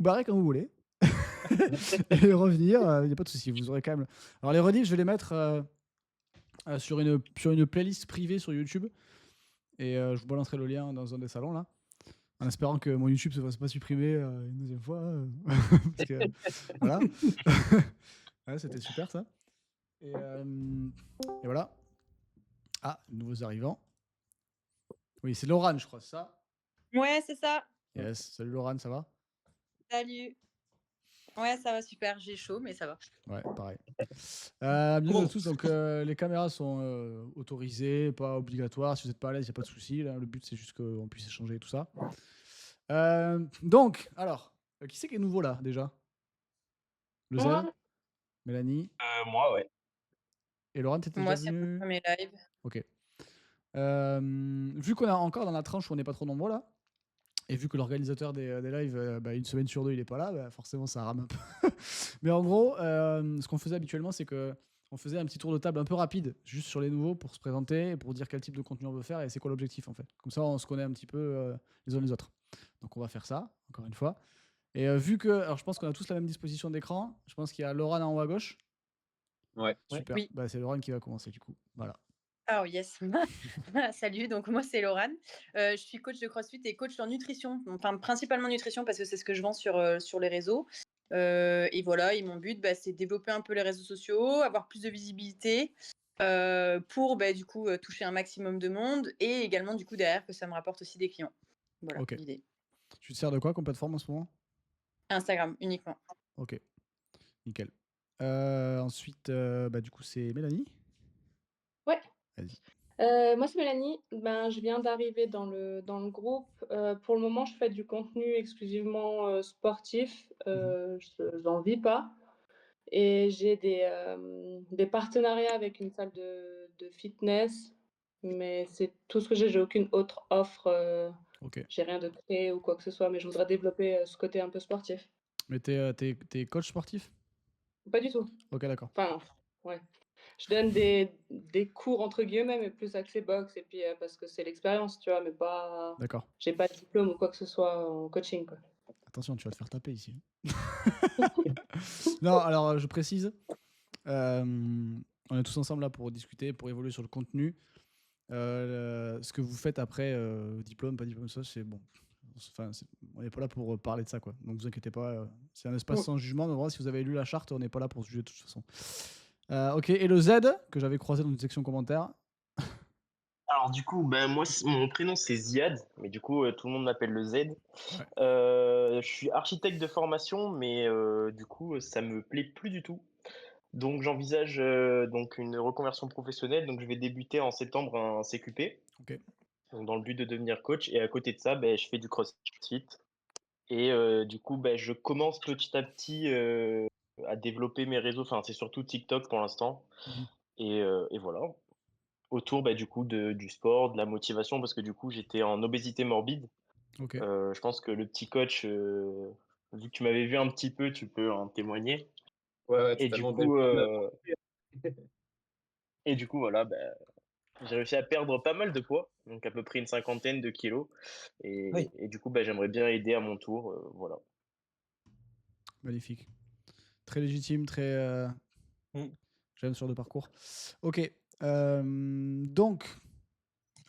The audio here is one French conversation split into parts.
barrer quand vous voulez et revenir, il y a pas de souci, vous aurez quand même alors les rediffs, je vais les mettre, sur une playlist privée sur YouTube et je vous balancerai le lien dans un des salons là, en espérant que mon YouTube se fasse pas supprimer, une deuxième fois, parce que voilà. Ouais, c'était super ça et voilà. Ah, nouveaux arrivants. Oui, c'est Laurent, je crois, c'est ça? Ouais, c'est ça. Yes. Salut Laurent, ça va? Salut. Ouais, ça va super, j'ai chaud, mais ça va. Ouais, pareil. Bienvenue à tous. Donc, les caméras sont autorisées, pas obligatoires. Si vous n'êtes pas à l'aise, il n'y a pas de souci. Là, le but, c'est juste qu'on puisse échanger et tout ça. Donc, alors, qui c'est qui est nouveau là déjà? Le Z, Moi, Mélanie Moi, ouais. et Laurent, t'étais déjà Moi, c'est mon venu? premier live. Ok. Vu qu'on est encore dans la tranche où on n'est pas trop nombreux là, et vu que l'organisateur des lives, une semaine sur deux, il est pas là, forcément ça rame un peu. Mais en gros, ce qu'on faisait habituellement, c'est que on faisait un petit tour de table un peu rapide, juste sur les nouveaux, pour se présenter, pour dire quel type de contenu on veut faire et c'est quoi l'objectif en fait. Comme ça, on se connaît un petit peu les uns les autres. Donc on va faire ça, encore une fois. Et vu que, alors je pense qu'on a tous la même disposition d'écran, je pense qu'il y a Laurent en haut à gauche. Ouais. Super, Oui. c'est Laurent qui va commencer du coup. Voilà. Ah yes. Salut, donc moi c'est Laurane. Je suis coach de CrossFit et coach en nutrition. Enfin, principalement nutrition parce que c'est ce que je vends sur les réseaux. Et voilà, et mon but, c'est développer un peu les réseaux sociaux, avoir plus de visibilité pour du coup toucher un maximum de monde et également du coup derrière que ça me rapporte aussi des clients. Voilà Ok. l'idée. Tu te sers de quoi comme plateforme en ce moment? Instagram uniquement. Ok, nickel. Ensuite, du coup, c'est Mélanie. ouais. Vas-y. Moi, c'est Mélanie. Ben, je viens d'arriver dans le groupe. Pour le moment, je fais du contenu exclusivement, sportif. Mhm. J'en vis pas et j'ai des partenariats avec une salle de fitness, mais c'est tout ce que j'ai. J'ai aucune autre offre, Ok. j'ai rien de créé ou quoi que ce soit, mais je voudrais développer, ce côté un peu sportif. Mais t'es coach sportif? Pas du tout. Ok, d'accord. Enfin, ouais. Je donne des «cours» entre guillemets, mais plus axés boxe et puis, parce que c'est l'expérience, tu vois? Mais pas D'accord. j'ai pas de diplôme ou quoi que ce soit en coaching, quoi. Attention, tu vas te faire taper ici. Non, alors je précise, on est tous ensemble là pour discuter, pour évoluer sur le contenu. Ce que vous faites après, diplôme, pas diplôme, ça c'est bon. Enfin, on n'est pas là pour parler de ça, quoi. Donc vous inquiétez pas, c'est un espace Mmh. sans jugement. Mais voilà, si vous avez lu la charte, on n'est pas là pour se juger de toute façon. Ok, et le Z que j'avais croisé dans une section commentaires. Alors du coup, moi, mon prénom c'est Ziad, mais du coup, tout le monde m'appelle le Z. Ouais. Je suis architecte de formation, mais du coup, ça me plaît plus du tout. Donc j'envisage donc une reconversion professionnelle. Donc je vais débuter en septembre un CQP, Ok. donc dans le but de devenir coach. Et à côté de ça, je fais du CrossFit. Et du coup, je commence petit à petit à développer mes réseaux. Enfin, c'est surtout TikTok pour l'instant. Mhm. Et voilà. Autour du coup du sport, de la motivation, parce que du coup j'étais en obésité morbide. Ok. Je pense que le petit coach, vu que tu m'avais vu un petit peu, tu peux en témoigner. Ouais, ouais, Et du totalement. coup, voilà, j'ai réussi à perdre pas mal de poids, donc à peu près une cinquantaine de kilos. Oui. Et du coup, j'aimerais bien aider à mon tour, voilà. Magnifique. Très légitime, très. Mm. J'aime sur le parcours. Ok. Donc,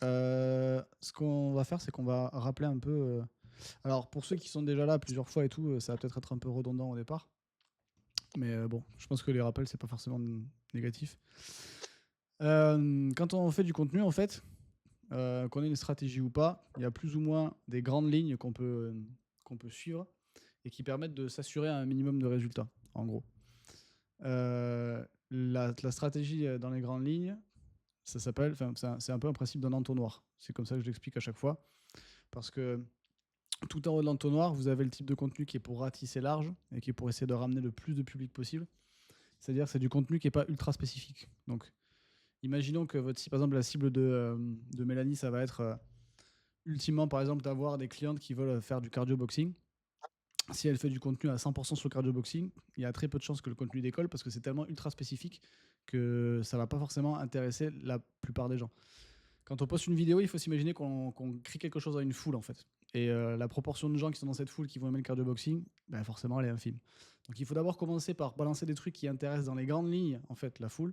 ce qu'on va faire, c'est qu'on va rappeler un peu. Alors, pour ceux qui sont déjà là plusieurs fois et tout, ça va peut-être être un peu redondant au départ. Mais bon, je pense que les rappels, c'est pas forcément négatif. Quand on fait du contenu, en fait, qu'on ait une stratégie ou pas, il y a plus ou moins des grandes lignes qu'on peut suivre et qui permettent de s'assurer un minimum de résultats, en gros. La stratégie dans les grandes lignes, ça s'appelle, c'est un peu un principe d'un entonnoir. C'est comme ça que je l'explique à chaque fois. Parce que tout en haut de l'entonnoir, vous avez le type de contenu qui est pour ratisser large et qui est pour essayer de ramener le plus de public possible. C'est-à-dire c'est du contenu qui n'est pas ultra spécifique. Donc, imaginons que par exemple, la cible de Mélanie, ça va être ultimement, par exemple, d'avoir des clientes qui veulent faire du cardio boxing. Si elle fait du contenu à 100% sur le cardio boxing, il y a très peu de chances que le contenu décolle parce que c'est tellement ultra spécifique que ça va pas forcément intéresser la plupart des gens. Quand on poste une vidéo, il faut s'imaginer qu'on crie quelque chose à une foule en fait. Et la proportion de gens qui sont dans cette foule qui vont aimer le cardio boxing, ben forcément, elle est infime. Donc il faut d'abord commencer par balancer des trucs qui intéressent dans les grandes lignes en fait la foule,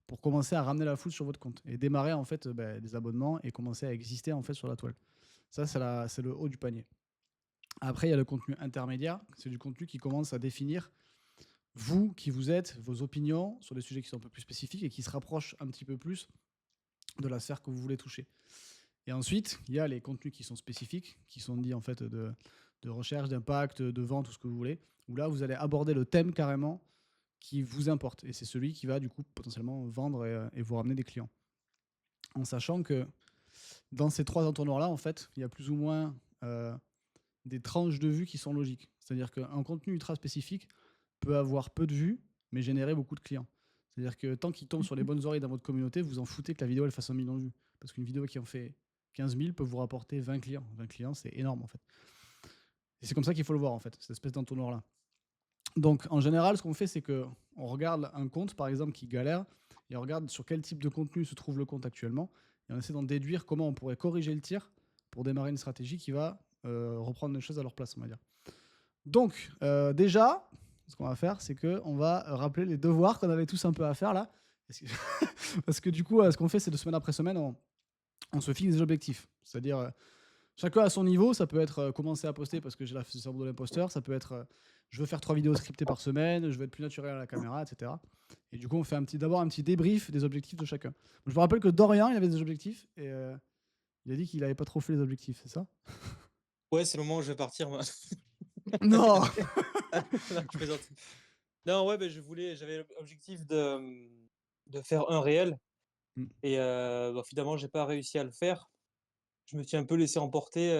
pour commencer à ramener la foule sur votre compte et démarrer en fait des abonnements et commencer à exister en fait sur la toile. Ça, c'est le haut du panier. Après, il y a le contenu intermédiaire. C'est du contenu qui commence à définir vous, qui vous êtes, vos opinions sur des sujets qui sont un peu plus spécifiques et qui se rapprochent un petit peu plus de la sphère que vous voulez toucher. Et ensuite, il y a les contenus qui sont spécifiques, qui sont dits en fait de recherche, d'impact, de vente, tout ce que vous voulez, où là, vous allez aborder le thème carrément qui vous importe. Et c'est celui qui va du coup potentiellement vendre et vous ramener des clients. En sachant que dans ces 3 entonnoirs-là, en fait, il y a plus ou moins des tranches de vues qui sont logiques. C'est-à-dire qu'un contenu ultra spécifique peut avoir peu de vues, mais générer beaucoup de clients. C'est-à-dire que tant qu'il tombe sur les bonnes oreilles dans votre communauté, vous en foutez que la vidéo elle fasse 1 million de vues. Parce qu'une vidéo qui en fait 15 000 peut vous rapporter 20 clients. 20 clients, c'est énorme en fait. Et c'est comme ça qu'il faut le voir en fait, cette espèce d'entonnoir-là. Donc en général, ce qu'on fait, c'est qu'on regarde un compte, par exemple, qui galère, et on regarde sur quel type de contenu se trouve le compte actuellement, et on essaie d'en déduire comment on pourrait corriger le tir pour démarrer une stratégie qui va reprendre les choses à leur place, on va dire. Donc, déjà, ce qu'on va faire, c'est qu'on va rappeler les devoirs qu'on avait tous un peu à faire là. Parce que du coup, ce qu'on fait, c'est de semaine après semaine, on se fixe des objectifs. C'est-à-dire, chacun à son niveau. Ça peut être commencer à poster parce que j'ai la syndrome de l'imposteur. Ça peut être je veux faire 3 vidéos scriptées par semaine, je veux être plus naturel à la caméra, etc. Et du coup, on fait d'abord un petit débrief des objectifs de chacun. Je vous rappelle que Dorian, il avait des objectifs et il a dit qu'il n'avait pas trop fait les objectifs, c'est ça? Ouais, c'est le moment où je vais partir, moi. Non. Non, je plaisante. Non, ouais, j'avais l'objectif de faire un réel. Et finalement, j'ai pas réussi à le faire. Je me suis un peu laissé emporter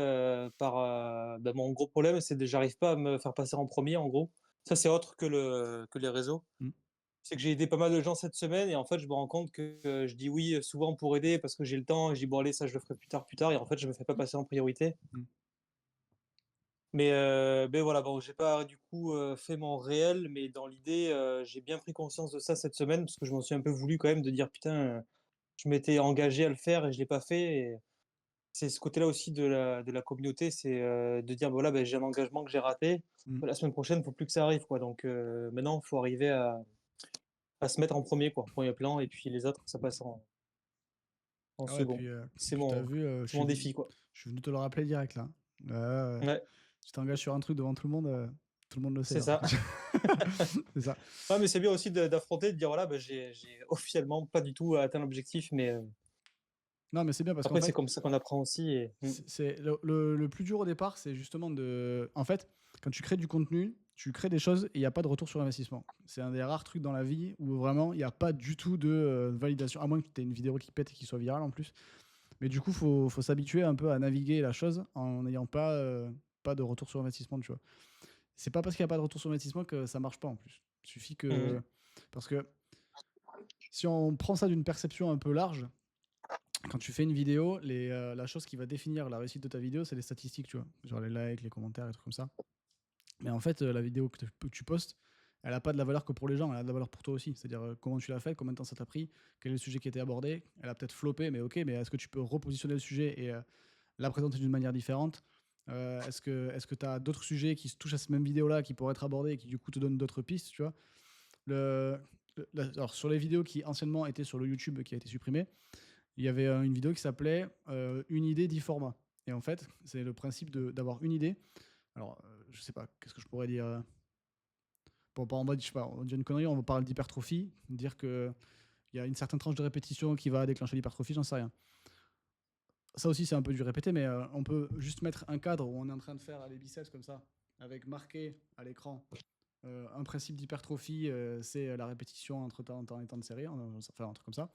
par mon gros problème, c'est que j'arrive pas à me faire passer en premier, en gros. Ça, c'est autre que les réseaux. C'est que j'ai aidé pas mal de gens cette semaine et en fait, je me rends compte que je dis oui souvent pour aider parce que j'ai le temps et je dis bon, allez, ça, je le ferai plus tard. Et en fait, je me fais pas passer en priorité. Mais voilà, bon, j'ai pas du coup fait mon réel, mais dans l'idée, j'ai bien pris conscience de ça cette semaine parce que je m'en suis un peu voulu quand même de dire putain, je m'étais engagé à le faire et je l'ai pas fait. Et c'est ce côté-là aussi de la communauté, c'est de dire voilà, j'ai un engagement que j'ai raté. La semaine prochaine, il faut plus que ça arrive, quoi. Donc maintenant, il faut arriver à se mettre en premier plan, et puis les autres, ça passe en Ah ouais, second. puis, C'est puis t'as mon, vu, c'est mon défi, quoi. je suis venu te le rappeler direct là. Ouais, Tu t'engages sur un truc devant tout le monde le sait. c'est Là. ça. C'est ça. Ouais, mais c'est bien aussi d'affronter, de dire voilà, j'ai officiellement pas du tout atteint l'objectif, mais Non, mais c'est bien parce qu'en après, c'est fait, comme ça qu'on apprend aussi. c'est le plus dur au départ, c'est justement de. En fait, quand tu crées du contenu, tu crées des choses et il n'y a pas de retour sur investissement. C'est un des rares trucs dans la vie où vraiment il n'y a pas du tout de validation, à moins que tu aies une vidéo qui pète et qui soit virale en plus. Mais du coup, il faut s'habituer un peu à naviguer la chose en n'ayant pas de retour sur investissement, tu vois. C'est pas parce qu'il n'y a pas de retour sur investissement que ça marche pas en plus. Il suffit que. Parce que si on prend ça d'une perception un peu large, quand tu fais une vidéo, la chose qui va définir la réussite de ta vidéo, c'est les statistiques, tu vois. Genre les likes, les commentaires, et trucs comme ça. Mais en fait, la vidéo que tu postes, elle n'a pas de la valeur que pour les gens, elle a de la valeur pour toi aussi. C'est-à-dire comment tu l'as fait, combien de temps ça t'a pris, quel est le sujet qui a été abordé. Elle a peut-être floppé, mais ok, mais est-ce que tu peux repositionner le sujet et la présenter d'une manière différente? Est-ce que tu as d'autres sujets qui se touchent à cette même vidéo-là, qui pourraient être abordés et qui du coup te donnent d'autres pistes, tu vois? Alors, sur les vidéos qui anciennement étaient sur le YouTube qui a été supprimé, il y avait une vidéo qui s'appelait Une idée, 10 formats. Et en fait, c'est le principe d'avoir une idée. Alors, je sais pas, qu'est-ce que je pourrais dire Bon, en mode, je sais pas, on dit une connerie, on parle d'hypertrophie, dire qu'il y a une certaine tranche de répétition qui va déclencher l'hypertrophie, j'en sais rien. Ça aussi, c'est un peu du répéter, mais on peut juste mettre un cadre où on est en train de faire les biceps comme ça, avec marqué à l'écran un principe d'hypertrophie, c'est la répétition entre temps et temps de série, enfin un truc comme ça.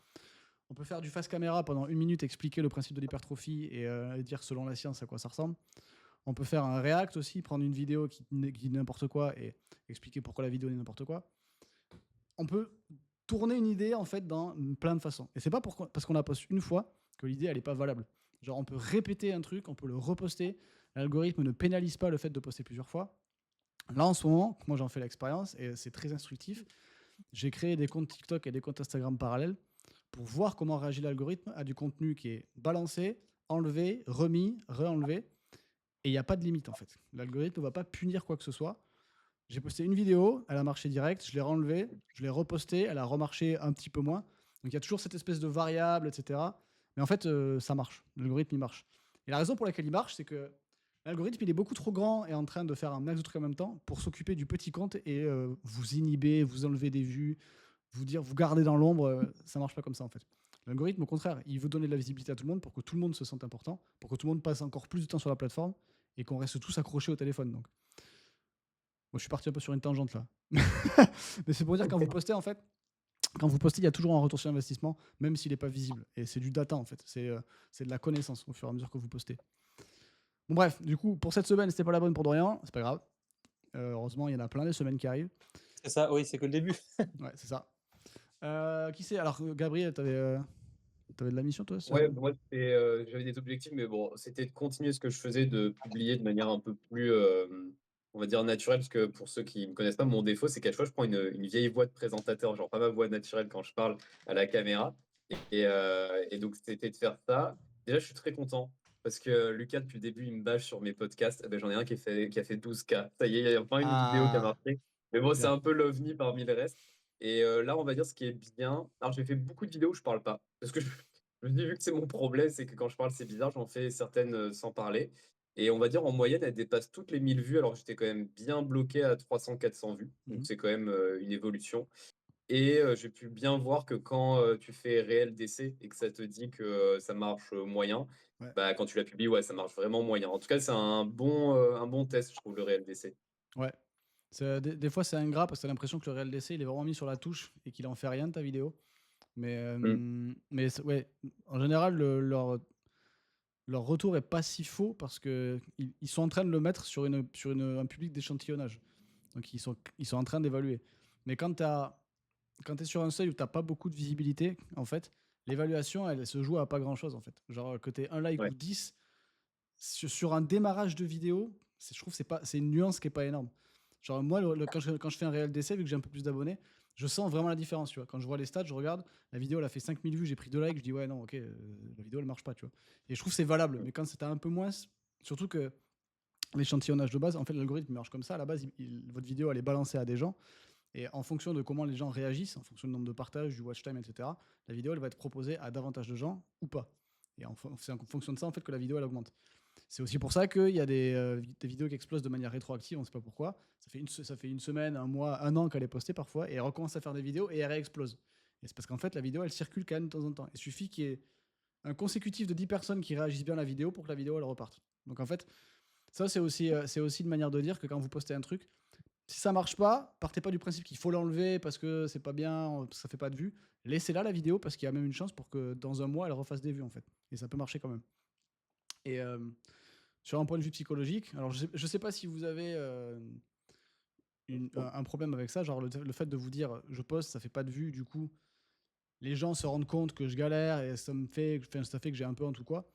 On peut faire du face caméra pendant 1 minute, expliquer le principe de l'hypertrophie et dire selon la science à quoi ça ressemble. On peut faire un react aussi, prendre une vidéo qui dit n'importe quoi et expliquer pourquoi la vidéo n'est n'importe quoi. On peut tourner une idée en fait dans plein de façons. Et c'est pas parce qu'on la poste une fois que l'idée elle est pas valable. Genre on peut répéter un truc, on peut le reposter. L'algorithme ne pénalise pas le fait de poster plusieurs fois. Là en ce moment, moi j'en fais l'expérience et c'est très instructif. J'ai créé des comptes TikTok et des comptes Instagram parallèles pour voir comment réagit l'algorithme à du contenu qui est balancé, enlevé, remis, re-enlevé. Et il n'y a pas de limite en fait. L'algorithme ne va pas punir quoi que ce soit. J'ai posté une vidéo, elle a marché direct, je l'ai renlevée, je l'ai repostée, elle a remarché un petit peu moins. Donc il y a toujours cette espèce de variable, etc. Mais en fait, ça marche. L'algorithme, il marche. Et la raison pour laquelle il marche, c'est que l'algorithme, il est beaucoup trop grand et en train de faire un max de trucs en même temps pour s'occuper du petit compte et vous inhiber, vous enlever des vues, vous garder dans l'ombre. Ça marche pas comme ça en fait. L'algorithme, au contraire, il veut donner de la visibilité à tout le monde pour que tout le monde se sente important, pour que tout le monde passe encore plus de temps sur la plateforme et qu'on reste tous accrochés au téléphone. Donc, moi, je suis parti un peu sur une tangente là. Mais c'est pour dire, quand vous postez, en fait, il y a toujours un retour sur investissement, même s'il n'est pas visible. Et c'est du data, en fait. C'est de la connaissance au fur et à mesure que vous postez. Bon, bref, du coup, pour cette semaine, c'était pas la bonne pour Dorian. C'est pas grave. Heureusement, il y en a plein des semaines qui arrivent. C'est ça, oui, c'est que le début. Ouais, c'est ça. Qui c'est? Alors, Gabriel, t'avais de la mission, toi? Ouais, moi, j'avais des objectifs, mais bon, c'était de continuer ce que je faisais, de publier de manière un peu plus, on va dire, naturelle, parce que pour ceux qui me connaissent pas, mon défaut, c'est qu'à chaque fois, je prends une vieille voix de présentateur, genre pas ma voix naturelle quand je parle à la caméra. Et donc, c'était de faire ça. Déjà, je suis très content, parce que Lucas, depuis le début, il me bâche sur mes podcasts. Eh ben, j'en ai un qui a fait 12K. Ça y est, il y a enfin une vidéo qui a Ah, marché. Mais bon, c'est bien. un peu l'ovni parmi le reste. Et là, on va dire ce qui est bien. Alors, j'ai fait beaucoup de vidéos où je parle pas, parce que je me dis, vu que c'est mon problème, c'est que quand je parle, c'est bizarre, j'en fais certaines sans parler. Et on va dire, en moyenne, elle dépasse toutes les 1000 vues. Alors, j'étais quand même bien bloqué à 300-400 vues. Donc, Mhm. c'est quand même une évolution. Et j'ai pu bien voir que quand tu fais réel d'essai et que ça te dit que ça marche moyen, Ouais. bah, quand tu la publies, ouais, ça marche vraiment moyen. En tout cas, c'est un bon test, je trouve, le réel d'essai. Ouais. Des fois, c'est ingrat parce que t'as l'impression que le réel d'essai, il est vraiment mis sur la touche et qu'il en fait rien de ta vidéo. Mm. Mais ouais, en général, leur retour est pas si faux parce que ils sont en train de le mettre sur un public d'échantillonnage. Donc ils sont en train d'évaluer. Mais quand tu es sur un seuil où tu n'as pas beaucoup de visibilité, en fait, l'évaluation, elle se joue à pas grand-chose, en fait. Genre que tu aies un like Ouais. ou 10 sur un démarrage de vidéo, je trouve que c'est une nuance qui est pas énorme. Genre moi, quand je fais un réel d'essai, vu que j'ai un peu plus d'abonnés, je sens vraiment la différence, tu vois. Quand je vois les stats, je regarde, la vidéo, elle a fait 5000 vues, j'ai pris 2 likes, je dis ouais, non, ok, la vidéo, elle marche pas, tu vois. Et je trouve que c'est valable. Mais quand c'était un peu moins, surtout que l'échantillonnage de base, en fait, l'algorithme marche comme ça. À la base, votre vidéo, elle est balancée à des gens. Et en fonction de comment les gens réagissent, en fonction du nombre de partages, du watch time, etc., la vidéo, elle va être proposée à davantage de gens ou pas. Et c'est en fonction de ça, en fait, que la vidéo, elle augmente. C'est aussi pour ça qu'il y a des vidéos qui explosent de manière rétroactive, on ne sait pas pourquoi. Ça fait une semaine, un mois, un an qu'elle est postée parfois, et elle recommence à faire des vidéos et elle réexplose. Et c'est parce qu'en fait, la vidéo, elle circule quand même de temps en temps. Il suffit qu'il y ait un consécutif de 10 personnes qui réagissent bien à la vidéo pour que la vidéo, elle reparte. Donc en fait, ça, c'est aussi une manière de dire que quand vous postez un truc, si ça marche pas, partez pas du principe qu'il faut l'enlever parce que c'est pas bien, ça fait pas de vues. Laissez-la la vidéo parce qu'il y a même une chance pour que dans un mois, elle refasse des vues en fait. Et ça peut marcher quand même. Et sur un point de vue psychologique, alors je sais pas si vous avez un problème avec ça, genre le fait de vous dire je poste, ça fait pas de vues, du coup les gens se rendent compte que je galère et ça fait que j'ai un peu honte ou quoi.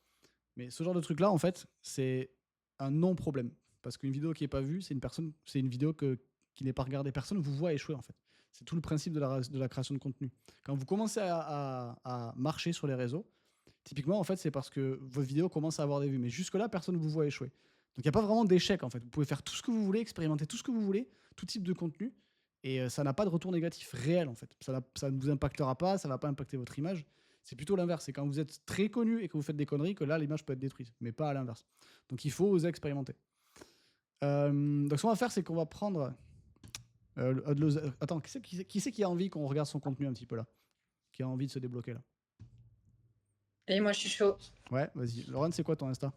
Mais ce genre de truc là, en fait, c'est un non-problème. Parce qu'une vidéo qui est pas vue, c'est une vidéo qui n'est pas regardée. Personne vous voit échouer, en fait. C'est tout le principe de la création de contenu. Quand vous commencez à marcher sur les réseaux, typiquement, en fait, c'est parce que votre vidéo commence à avoir des vues. Mais jusque-là, personne ne vous voit échouer. Donc, il n'y a pas vraiment d'échec, en fait. Vous pouvez faire tout ce que vous voulez, expérimenter tout ce que vous voulez, tout type de contenu. Et ça n'a pas de retour négatif réel, en fait. Ça ne vous impactera pas, ça ne va pas impacter votre image. C'est plutôt l'inverse. C'est quand vous êtes très connu et que vous faites des conneries que là, l'image peut être détruite. Mais pas à l'inverse. Donc, il faut oser expérimenter. Donc, ce qu'on va faire, c'est qu'on va prendre... attends, qui c'est qui a envie qu'on regarde son contenu un petit peu là? Qui a envie de se débloquer là? Et moi, je suis chaud. Ouais, vas-y. Laurent, c'est quoi ton Insta?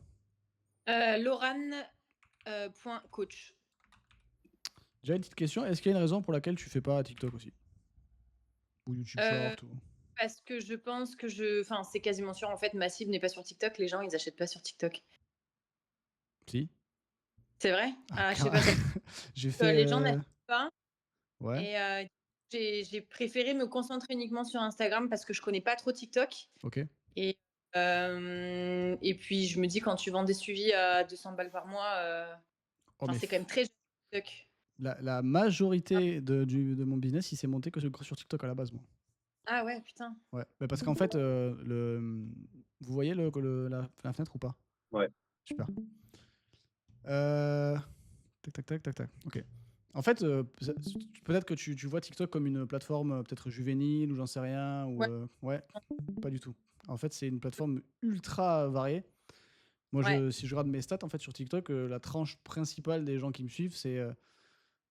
Loran.coach. J'ai une petite question. Est-ce qu'il y a une raison pour laquelle tu fais pas TikTok aussi? Ou YouTube Short ou... Parce que je pense que enfin, c'est quasiment sûr, en fait, ma cible n'est pas sur TikTok. Les gens, ils achètent pas sur TikTok. Si. C'est vrai? Ah, Je sais pas. j'ai fait... Les gens n'achètent pas. Ouais, Et j'ai préféré me concentrer uniquement sur Instagram parce que je connais pas trop TikTok. ok. Et puis, je me dis, quand tu vends des suivis à 200 balles par mois, Oh, mais c'est quand même très TikTok. la majorité de mon business, il s'est monté que sur TikTok à la base, moi. Ah ouais, putain. Ouais, mais parce qu'en fait, vous voyez la fenêtre ou pas? Ouais. Super. Tac, tac, tac, tac, tac. Ok. En fait, peut-être que tu vois TikTok comme une plateforme peut-être juvénile ou j'en sais rien. Ou, Ouais. ouais, pas du tout. En fait, c'est une plateforme ultra variée. Moi, Ouais. si je regarde mes stats en fait, sur TikTok, la tranche principale des gens qui me suivent,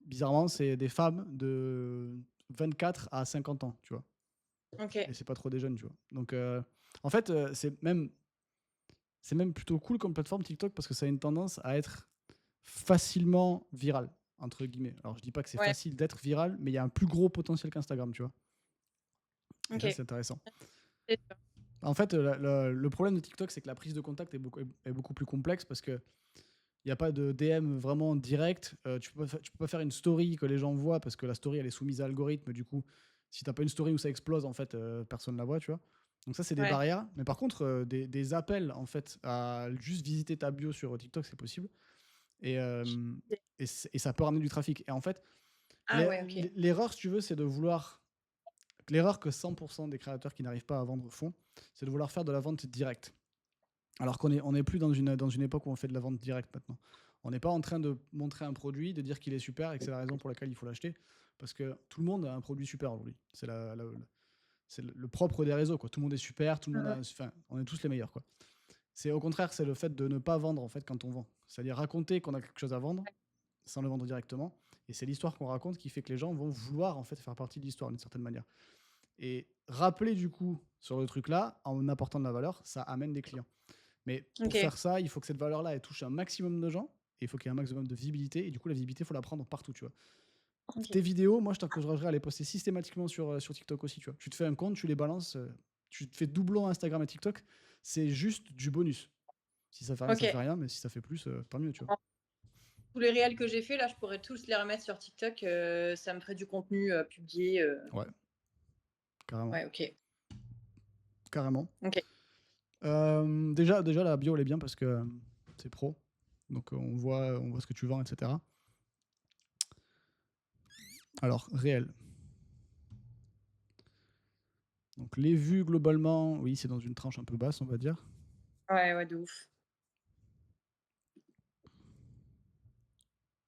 bizarrement, c'est des femmes de 24 à 50 ans, tu vois. Ok. Et c'est pas trop des jeunes, tu vois. Donc, en fait, c'est même plutôt cool comme plateforme TikTok parce que ça a une tendance à être facilement viral, entre guillemets. Alors, je dis pas que c'est Ouais. facile d'être viral, mais il y a un plus gros potentiel qu'Instagram, tu vois. Et ça, Ok. c'est intéressant. C'est sûr. En fait, le problème de TikTok, c'est que la prise de contact est beaucoup plus complexe parce que il n'y a pas de DM vraiment direct. Tu peux pas faire une story que les gens voient parce que la story, elle est soumise à l'algorithme. Du coup, si tu n'as pas une story où ça explose, en fait, personne ne la voit, tu vois. Donc ça, c'est des Ouais. barrières. Mais par contre, des appels, en fait, à juste visiter ta bio sur TikTok, c'est possible. Et, et ça peut ramener du trafic. Et en fait, Ah ouais, ok. l'erreur, si tu veux, c'est de vouloir... L'erreur que 100% des créateurs qui n'arrivent pas à vendre font, c'est de vouloir faire de la vente directe. Alors on est plus dans une époque où on fait de la vente directe maintenant. On n'est pas en train de montrer un produit, de dire qu'il est super et que c'est la raison pour laquelle il faut l'acheter. Parce que tout le monde a un produit super aujourd'hui. C'est le propre des réseaux, quoi. Tout le monde est super, tout le monde Mhm. enfin, on est tous les meilleurs, quoi. C'est au contraire, c'est le fait de ne pas vendre en fait quand on vend. C'est-à-dire raconter qu'on a quelque chose à vendre sans le vendre directement. Et c'est l'histoire qu'on raconte qui fait que les gens vont vouloir en fait faire partie de l'histoire d'une certaine manière. Et rappeler du coup sur le truc là, en apportant de la valeur, ça amène des clients. Mais pour Ok. faire ça, il faut que cette valeur-là, elle touche un maximum de gens. Et il faut qu'il y ait un maximum de visibilité. Et du coup, la visibilité, il faut la prendre partout, tu vois. Ok. Tes vidéos, moi, je t'encouragerais à les poster systématiquement sur TikTok aussi, tu vois. Tu te fais un compte, tu les balances, tu te fais doublon Instagram et TikTok. C'est juste du bonus. Si ça fait rien, ça Ok. fait rien. Mais si ça fait plus, tant mieux, tu vois. Tous les réels que j'ai fait, là, je pourrais tous les remettre sur TikTok. Ça me ferait du contenu publié. Ouais, carrément. Ouais, ok. Carrément. Ok. Déjà, la bio, elle est bien parce que c'est pro. Donc, on voit ce que tu vends, etc. Alors, réel. Donc, les vues, globalement, oui, c'est dans une tranche un peu basse, on va dire. Ouais, de ouf.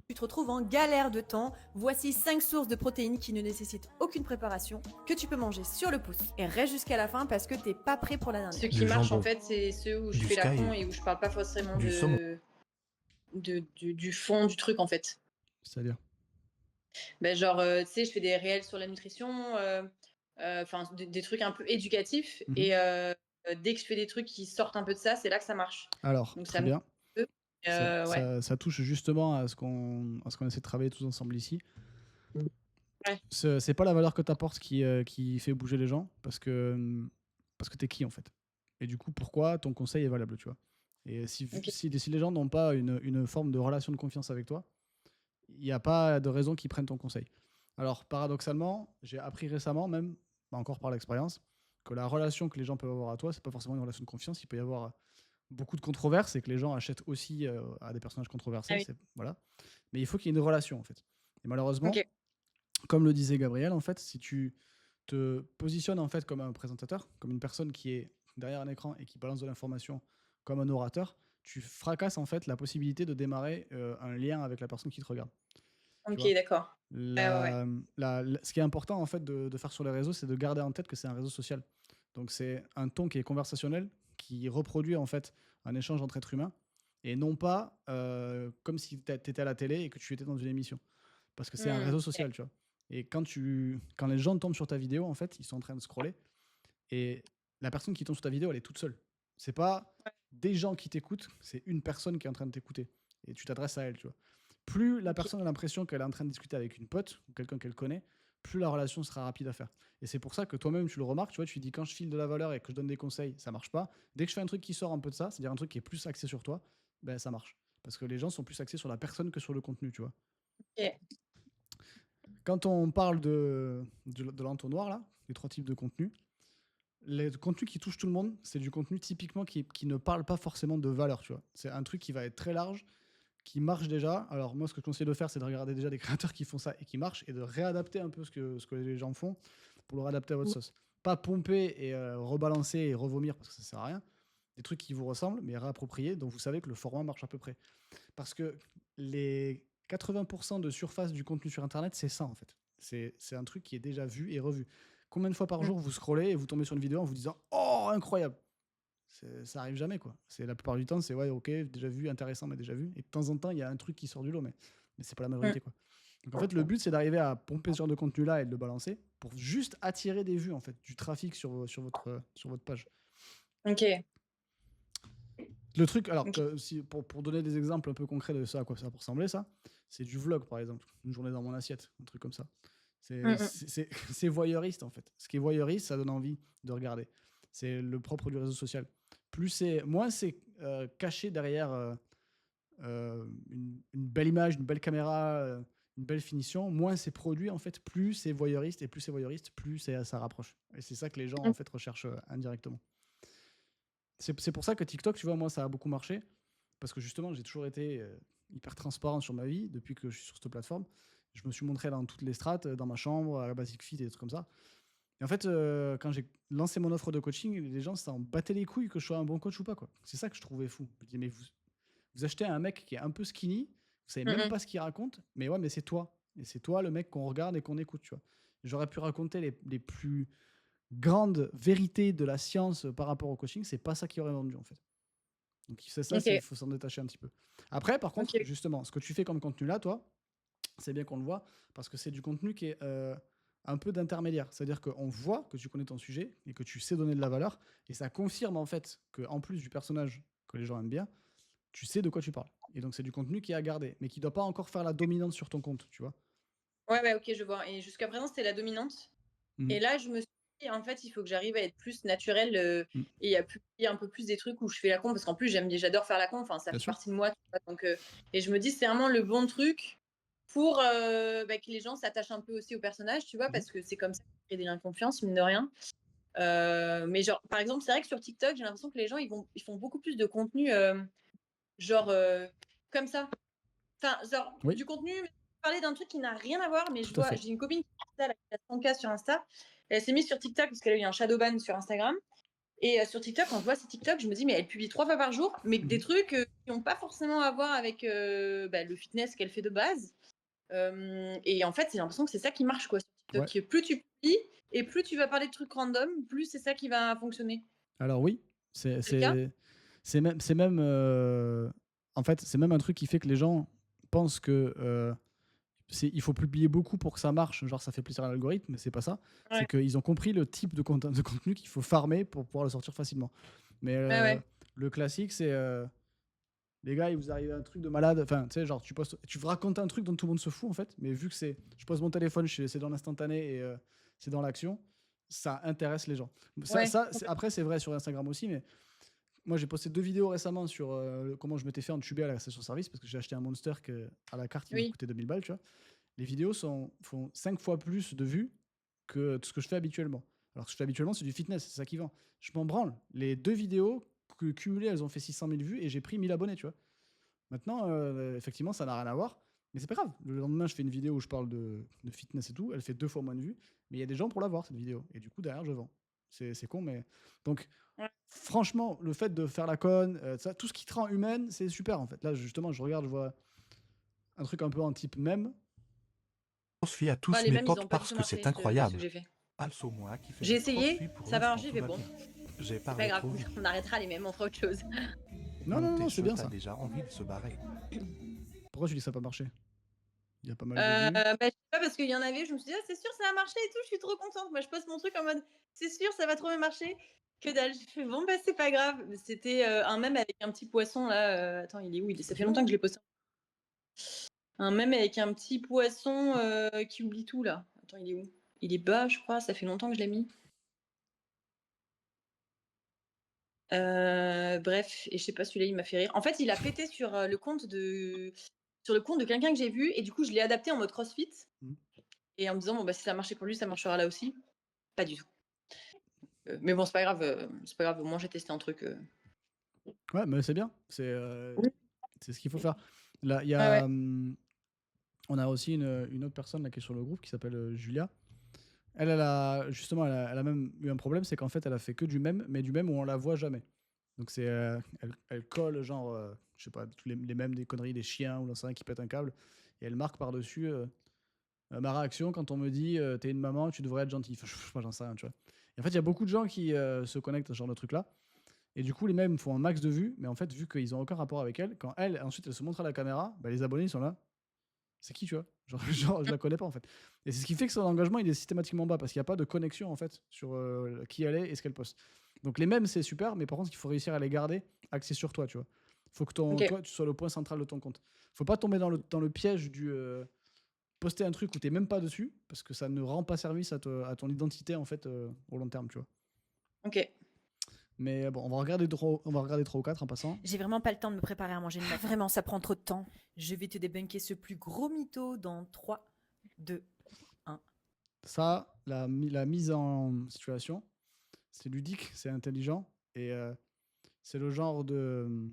Tu te retrouves en galère de temps, voici 5 sources de protéines qui ne nécessitent aucune préparation, que tu peux manger sur le pouce. Et reste jusqu'à la fin parce que t'es pas prêt pour la dernière. Ceux qui marchent, en fait, c'est ceux où je Du fais la sky con et où je parle pas forcément du saumon. du fond du truc, en fait. C'est-à-dire Ben, genre, tu sais, je fais des réels sur la nutrition, enfin, des trucs un peu éducatifs. Mhm. Et dès que je fais des trucs qui sortent un peu de ça, c'est là que ça marche. Alors, Donc, très ça me bien. peu. Ouais. Ça touche justement à ce qu'on essaie de travailler tous ensemble ici. Ouais. C'est pas la valeur que tu apportes qui fait bouger les gens parce que t'es qui en fait. Et du coup, pourquoi ton conseil est valable, tu vois. Et si les gens n'ont pas une forme de relation de confiance avec toi, il n'y a pas de raison qu'ils prennent ton conseil. Alors, paradoxalement, j'ai appris récemment, même encore par l'expérience, que la relation que les gens peuvent avoir à toi, c'est pas forcément une relation de confiance. Il peut y avoir beaucoup de controverses et que les gens achètent aussi à des personnages controversés. Ah oui. Voilà. Mais il faut qu'il y ait une relation, en fait. Et malheureusement, Ok. comme le disait Gabriel, en fait, si tu te positionnes en fait comme un présentateur, comme une personne qui est derrière un écran et qui balance de l'information comme un orateur, tu fracasses en fait la possibilité de démarrer un lien avec la personne qui te regarde. Ok, vois. d'accord. Ouais. Ce qui est important en fait de faire sur les réseaux, c'est de garder en tête que c'est un réseau social. Donc c'est un ton qui est conversationnel, qui reproduit en fait un échange entre êtres humains, et non pas comme si tu étais à la télé et que tu étais dans une émission. Parce que c'est un réseau social, tu vois. Et quand les gens tombent sur ta vidéo, en fait, ils sont en train de scroller, et la personne qui tombe sur ta vidéo, elle est toute seule. C'est pas des gens qui t'écoutent, c'est une personne qui est en train de t'écouter. Et tu t'adresses à elle, tu vois. Plus la personne a l'impression qu'elle est en train de discuter avec une pote ou quelqu'un qu'elle connaît, plus la relation sera rapide à faire. Et c'est pour ça que toi-même, tu le remarques, tu vois, tu dis quand je file de la valeur et que je donne des conseils, ça marche pas. Dès que je fais un truc qui sort un peu de ça, c'est-à-dire un truc qui est plus axé sur toi, ben ça marche. Parce que les gens sont plus axés sur la personne que sur le contenu, tu vois. Ok. Quand on parle de l'entonnoir, là, les 3 types de contenus, les contenus qui touchent tout le monde, c'est du contenu typiquement qui ne parle pas forcément de valeur, tu vois. C'est un truc qui va être très large, qui marche déjà. Alors moi, ce que je conseille de faire, c'est de regarder déjà des créateurs qui font ça et qui marchent et de réadapter un peu ce que les gens font pour le réadapter à votre sauce. Pas pomper et rebalancer et revomir parce que ça sert à rien, des trucs qui vous ressemblent, mais réappropriés, donc vous savez que le format marche à peu près. Parce que les 80% de surface du contenu sur Internet, c'est ça en fait. C'est un truc qui est déjà vu et revu. Combien de fois par jour vous scrollez et vous tombez sur une vidéo en vous disant « Oh, incroyable !» Ça arrive jamais, quoi. La plupart du temps, c'est « Ouais, ok, déjà vu, intéressant, mais déjà vu. » Et de temps en temps, il y a un truc qui sort du lot, mais c'est pas la majorité, quoi. Donc en fait, le but, c'est d'arriver à pomper ce genre de contenu-là et de le balancer pour juste attirer des vues, en fait, du trafic sur votre page. Ok. Le truc, alors, Ok. pour donner des exemples un peu concrets de ça, à quoi ça peut ressembler, ça, c'est du vlog, par exemple. Une journée dans mon assiette, un truc comme ça. C'est voyeuriste, en fait. Ce qui est voyeuriste, ça donne envie de regarder. C'est le propre du réseau social. Moins c'est caché derrière une belle image, une belle caméra, une belle finition, moins c'est produit, en fait, plus c'est voyeuriste, et plus c'est voyeuriste, plus ça rapproche. Et c'est ça que les gens, en fait, recherchent indirectement. C'est pour ça que TikTok, tu vois, moi, ça a beaucoup marché. Parce que justement, j'ai toujours été hyper transparent sur ma vie depuis que je suis sur cette plateforme. Je me suis montré dans toutes les strates, dans ma chambre, à la Basic Fit et des trucs comme ça. Et en fait, quand j'ai lancé mon offre de coaching, les gens s'en battaient les couilles que je sois un bon coach ou pas, quoi. C'est ça que je trouvais fou. Je me disais, mais vous achetez un mec qui est un peu skinny, vous savez même pas ce qu'il raconte, mais ouais, mais c'est toi. Et c'est toi le mec qu'on regarde et qu'on écoute, tu vois. J'aurais pu raconter les plus grandes vérités de la science par rapport au coaching, c'est pas ça qui aurait vendu, en fait. Donc c'est ça, il faut s'en détacher un petit peu. Après, par contre, justement, ce que tu fais comme contenu là, toi, c'est bien qu'on le voit, parce que c'est du contenu qui est un peu d'intermédiaire. C'est-à-dire qu'on voit que tu connais ton sujet et que tu sais donner de la valeur, et ça confirme en fait qu'en plus du personnage que les gens aiment bien, tu sais de quoi tu parles. Et donc c'est du contenu qui est à garder, mais qui ne doit pas encore faire la dominante sur ton compte, tu vois. Ouais, ok, je vois. Et jusqu'à présent, c'était la dominante. Et là, je me suis dit, en fait, il faut que j'arrive à être plus naturelle et à publier un peu plus des trucs où je fais la con, parce qu'en plus, j'adore faire la con, enfin, ça fait partie de moi. Tu vois, donc, et je me dis, c'est vraiment le bon truc pour que les gens s'attachent un peu aussi au personnage, tu vois, parce que c'est comme ça qu'on crée des liens de confiance, mine de rien. Mais genre, par exemple, c'est vrai que sur TikTok, j'ai l'impression que les gens, ils font beaucoup plus de contenu genre comme ça. Enfin, genre, du contenu, parler d'un truc qui n'a rien à voir, mais j'ai une copine qui a 100K sur Insta. Elle s'est mise sur TikTok parce qu'elle a eu un shadow ban sur Instagram. Et sur TikTok, quand je vois ces TikTok, je me dis, mais elle publie 3 fois par jour, mais des trucs qui n'ont pas forcément à voir avec le fitness qu'elle fait de base. Et en fait, j'ai l'impression que c'est ça qui marche, quoi, sur TikTok. Ouais. Plus tu publies et plus tu vas parler de trucs random, plus c'est ça qui va fonctionner. Alors oui, c'est même en fait, c'est même un truc qui fait que les gens pensent que il faut publier beaucoup pour que ça marche, genre ça fait plaisir à l'algorithme, mais c'est pas ça. Ouais. C'est qu'ils ont compris le type de contenu qu'il faut farmer pour pouvoir le sortir facilement. Mais le classique, c'est les gars, il vous arrive un truc de malade. Enfin, tu sais, genre tu racontes un truc dont tout le monde se fout en fait, mais vu que je pose mon téléphone, c'est dans l'instantané et c'est dans l'action, ça intéresse les gens. Après, c'est vrai sur Instagram aussi, mais moi, j'ai posté 2 vidéos récemment sur comment je m'étais fait entuber à la station-service parce que j'ai acheté un Monster à la carte qui m'a coûté 2000 balles, tu vois. Les vidéos font 5 fois plus de vues que ce que je fais habituellement. Alors, ce que je fais habituellement, c'est du fitness, c'est ça qui vend. Je m'en branle. Les 2 vidéos cumulées, elles ont fait 600 000 vues et j'ai pris 1000 abonnés, tu vois. Maintenant, effectivement, ça n'a rien à voir. Mais c'est pas grave. Le lendemain, je fais une vidéo où je parle de fitness et tout. Elle fait 2 fois moins de vues. Mais il y a des gens pour la voir, cette vidéo. Et du coup, derrière, je vends. C'est con, mais... Donc, franchement, le fait de faire la conne, tout ce qui te rend humaine, c'est super, en fait. Là, justement, je vois un truc un peu en type mème. Je suis à tous mes potes parce que c'est incroyable. J'ai essayé, ça va marcher, mais bon. C'est pas grave, on arrêtera les mêmes, on fera autre chose. Non, c'est bien ça. Déjà envie de se barrer. Pourquoi tu dis que ça n'a pas marché? Il y a pas mal de vues. Je sais pas, parce qu'il y en avait, je me suis dit, c'est sûr, ça a marché et tout, je suis trop contente. Moi, je poste mon truc en mode, c'est sûr, ça va trop bien marcher. Que dalle, j'ai fait, bon, c'est pas grave. C'était un mème avec un petit poisson, là. Attends, il est où? Ça fait longtemps que je l'ai posté. Un mème avec un petit poisson qui oublie tout, là. Attends, il est où? Il est bas, je crois, ça fait longtemps que je l'ai mis. Bref, et je sais pas, celui-là, il m'a fait rire. En fait, il a pété sur le compte de quelqu'un que j'ai vu, et du coup, je l'ai adapté en mode CrossFit. Et en me disant, bon, si ça marchait pour lui, ça marchera là aussi. Pas du tout. Mais bon, c'est pas grave, au moins j'ai testé un truc. Ouais, mais c'est bien. C'est ce qu'il faut faire. Là, il y a, on a aussi une autre personne là, qui est sur le groupe qui s'appelle Julia. Elle a même eu un problème, c'est qu'en fait, elle a fait que du mème, mais du mème où on la voit jamais. Donc elle colle genre, je sais pas, tous les mêmes des conneries, des chiens ou un qui pète un câble, et elle marque par-dessus ma réaction quand on me dit t'es une maman, tu devrais être gentille. Enfin, moi j'en sais rien, tu vois. Et en fait, il y a beaucoup de gens qui se connectent à ce genre de truc-là. Et du coup, les mêmes font un max de vues, mais en fait, vu qu'ils ont aucun rapport avec elle, quand ensuite elle se montre à la caméra, bah, les abonnés ils sont là. C'est qui, tu vois? Genre, je la connais pas en fait. Et c'est ce qui fait que son engagement il est systématiquement bas parce qu'il n'y a pas de connexion en fait sur qui elle est et ce qu'elle poste. Donc les mêmes c'est super, mais par contre il faut réussir à les garder axés sur toi, tu vois. Faut que toi tu sois le point central de ton compte. Faut pas tomber dans le piège du poster un truc où t'es même pas dessus parce que ça ne rend pas service à ton identité en fait au long terme, tu vois. Ok. Mais bon, on va regarder 3 ou 4 en passant. J'ai vraiment pas le temps de me préparer à manger. Vraiment, ça prend trop de temps. Je vais te débunker ce plus gros mytho dans 3, 2, 1. Ça, la mise en situation, c'est ludique, c'est intelligent et c'est le genre de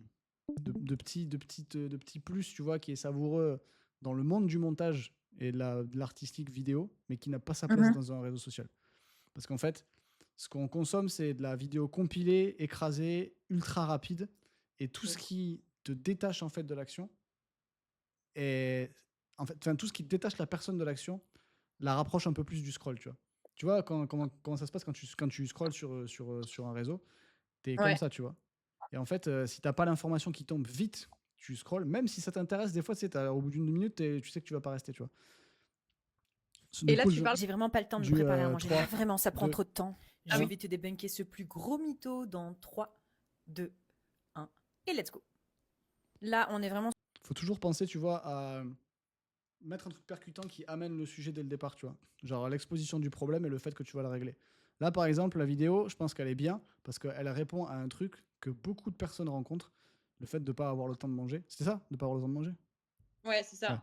petits plus, tu vois, qui est savoureux dans le monde du montage et de l'artistique vidéo, mais qui n'a pas sa place dans un réseau social. Parce qu'en fait, ce qu'on consomme, c'est de la vidéo compilée, écrasée, ultra rapide, et tout ce qui te détache en fait de l'action, et en fait, tout ce qui détache la personne de l'action, la rapproche un peu plus du scroll, tu vois. Tu vois comment ça se passe quand tu scrolles sur un réseau, t'es comme ça, tu vois. Et en fait, si t'as pas l'information qui tombe vite, tu scrolles, même si ça t'intéresse, des fois, au bout d'une minute, tu sais que tu vas pas rester, tu vois. Et là, tu parles. J'ai vraiment pas le temps de me préparer à manger. Vraiment, ça prend trop de temps. Je vais te débunker ce plus gros mytho dans 3, 2, 1. Et let's go. Là, on est vraiment. Faut toujours penser, tu vois, à mettre un truc percutant qui amène le sujet dès le départ, tu vois. Genre l'exposition du problème et le fait que tu vas le régler. Là, par exemple, la vidéo, je pense qu'elle est bien parce qu'elle répond à un truc que beaucoup de personnes rencontrent, le fait de ne pas avoir le temps de manger. C'était ça, de ne pas avoir le temps de manger? Ouais, c'est ça. Ouais.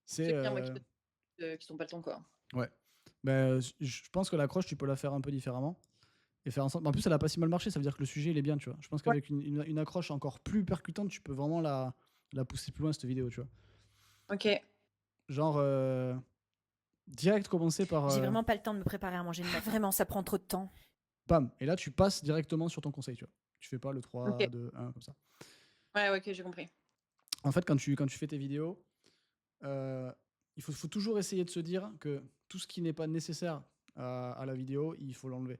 C'est bien, moi, qui sont pas le temps, quoi. Ouais. Ben, je pense que l'accroche, tu peux la faire un peu différemment. Et faire en sorte... En plus, elle a pas si mal marché, ça veut dire que le sujet, il est bien, tu vois. Je pense qu'avec une accroche encore plus percutante, tu peux vraiment la pousser plus loin, cette vidéo, tu vois. Ok. Genre, direct commencer par... J'ai vraiment pas le temps de me préparer à manger. Vraiment, ça prend trop de temps. Bam. Et là, tu passes directement sur ton conseil, tu vois. Tu fais pas le 3, 2, 1, comme ça. Ouais, ok, j'ai compris. En fait, quand tu fais tes vidéos, il faut toujours essayer de se dire que tout ce qui n'est pas nécessaire à la vidéo, il faut l'enlever.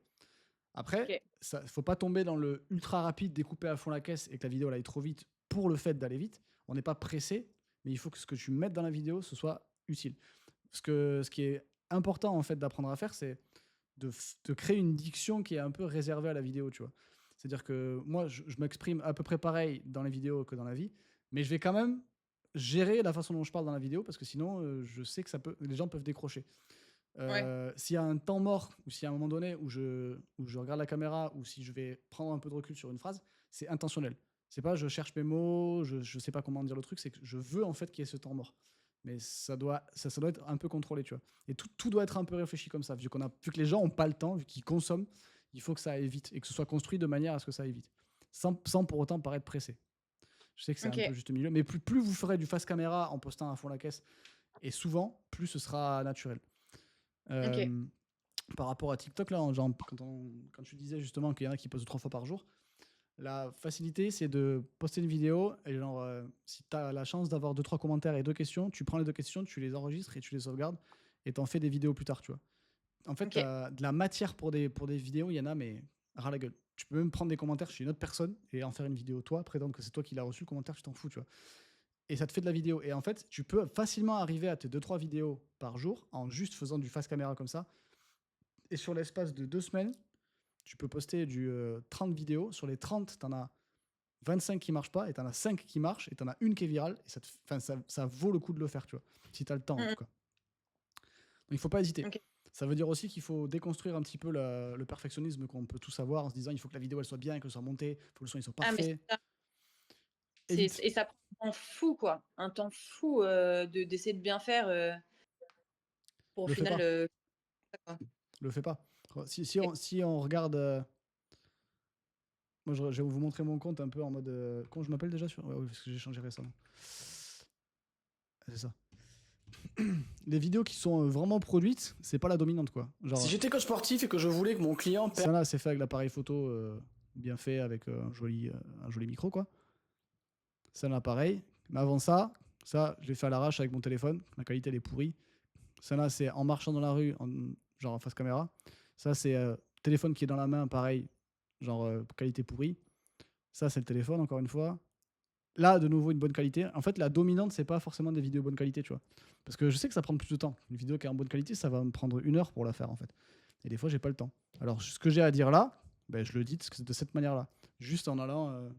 Après, il faut pas tomber dans le ultra rapide, découper à fond la caisse et que la vidéo elle aille trop vite pour le fait d'aller vite. On n'est pas pressé, mais il faut que ce que tu mettes dans la vidéo, ce soit utile. Ce qui est important en fait d'apprendre à faire, c'est de créer une diction qui est un peu réservée à la vidéo, tu vois. C'est-à-dire que moi, je m'exprime à peu près pareil dans les vidéos que dans la vie, mais je vais quand même gérer la façon dont je parle dans la vidéo parce que sinon, je sais que les gens peuvent décrocher. S'il y a un temps mort ou s'il y a un moment donné où je regarde la caméra ou si je vais prendre un peu de recul sur une phrase, c'est intentionnel. C'est pas je cherche mes mots, je sais pas comment dire le truc, c'est que je veux en fait qu'il y ait ce temps mort. Mais ça doit être un peu contrôlé, tu vois. Et tout doit être un peu réfléchi comme ça. Vu que les gens n'ont pas le temps, vu qu'ils consomment, il faut que ça aille vite et que ce soit construit de manière à ce que ça aille vite. Sans pour autant paraître pressé. Je sais que c'est un peu juste milieu, mais plus vous ferez du face caméra en postant à fond la caisse, et souvent, plus ce sera naturel. Par rapport à TikTok, là, genre, quand tu disais justement qu'il y en a qui postent 3 fois par jour, la facilité, c'est de poster une vidéo et genre, si tu as la chance d'avoir 2-3 commentaires et 2 questions, tu prends les 2 questions, tu les enregistres et tu les sauvegardes et t'en fais des vidéos plus tard, tu vois. En fait, t'as de la matière pour des vidéos, il y en a, mais ras la gueule. Tu peux même prendre des commentaires chez une autre personne et en faire une vidéo toi, prétendre que c'est toi qui l'as reçu le commentaire, tu t'en fous, tu vois. Et ça te fait de la vidéo. Et en fait, tu peux facilement arriver à tes 2-3 vidéos par jour en juste faisant du face caméra comme ça. Et sur l'espace de 2 semaines, tu peux poster 30 vidéos. Sur les 30, tu en as 25 qui marchent pas, et tu en as 5 qui marchent, et tu en as une qui est virale. Et ça vaut le coup de le faire, tu vois, si tu as le temps, en tout cas. Donc, il faut pas hésiter. Ça veut dire aussi qu'il faut déconstruire un petit peu le perfectionnisme qu'on peut tous avoir en se disant il faut que la vidéo elle soit bien, qu'elle soit montée, il faut que le son il soit parfait. Et ça prend un temps fou, quoi. Un temps fou d'essayer de bien faire pour au final. Le fais pas. Si on regarde. Moi, je vais vous montrer mon compte un peu en mode. Comment je m'appelle déjà sur. Oui, parce que j'ai changé récemment. C'est ça. Les vidéos qui sont vraiment produites, c'est pas la dominante, quoi. Genre, si j'étais coach sportif et que je voulais que mon client. Ça là, c'est fait avec l'appareil photo bien fait avec un joli micro, quoi. Celle-là, pareil. Mais avant ça, je l'ai fait à l'arrache avec mon téléphone. La qualité, elle est pourrie. Celle-là, c'est en marchant dans la rue, genre en face caméra. Ça, c'est téléphone qui est dans la main, pareil, genre qualité pourrie. Ça, c'est le téléphone, encore une fois. Là, de nouveau, une bonne qualité. En fait, la dominante, c'est pas forcément des vidéos bonne qualité, tu vois. Parce que je sais que ça prend plus de temps. Une vidéo qui est en bonne qualité, ça va me prendre 1 heure pour la faire, en fait. Et des fois, j'ai pas le temps. Alors, ce que j'ai à dire là, ben, je le dis de cette manière-là. Juste en allant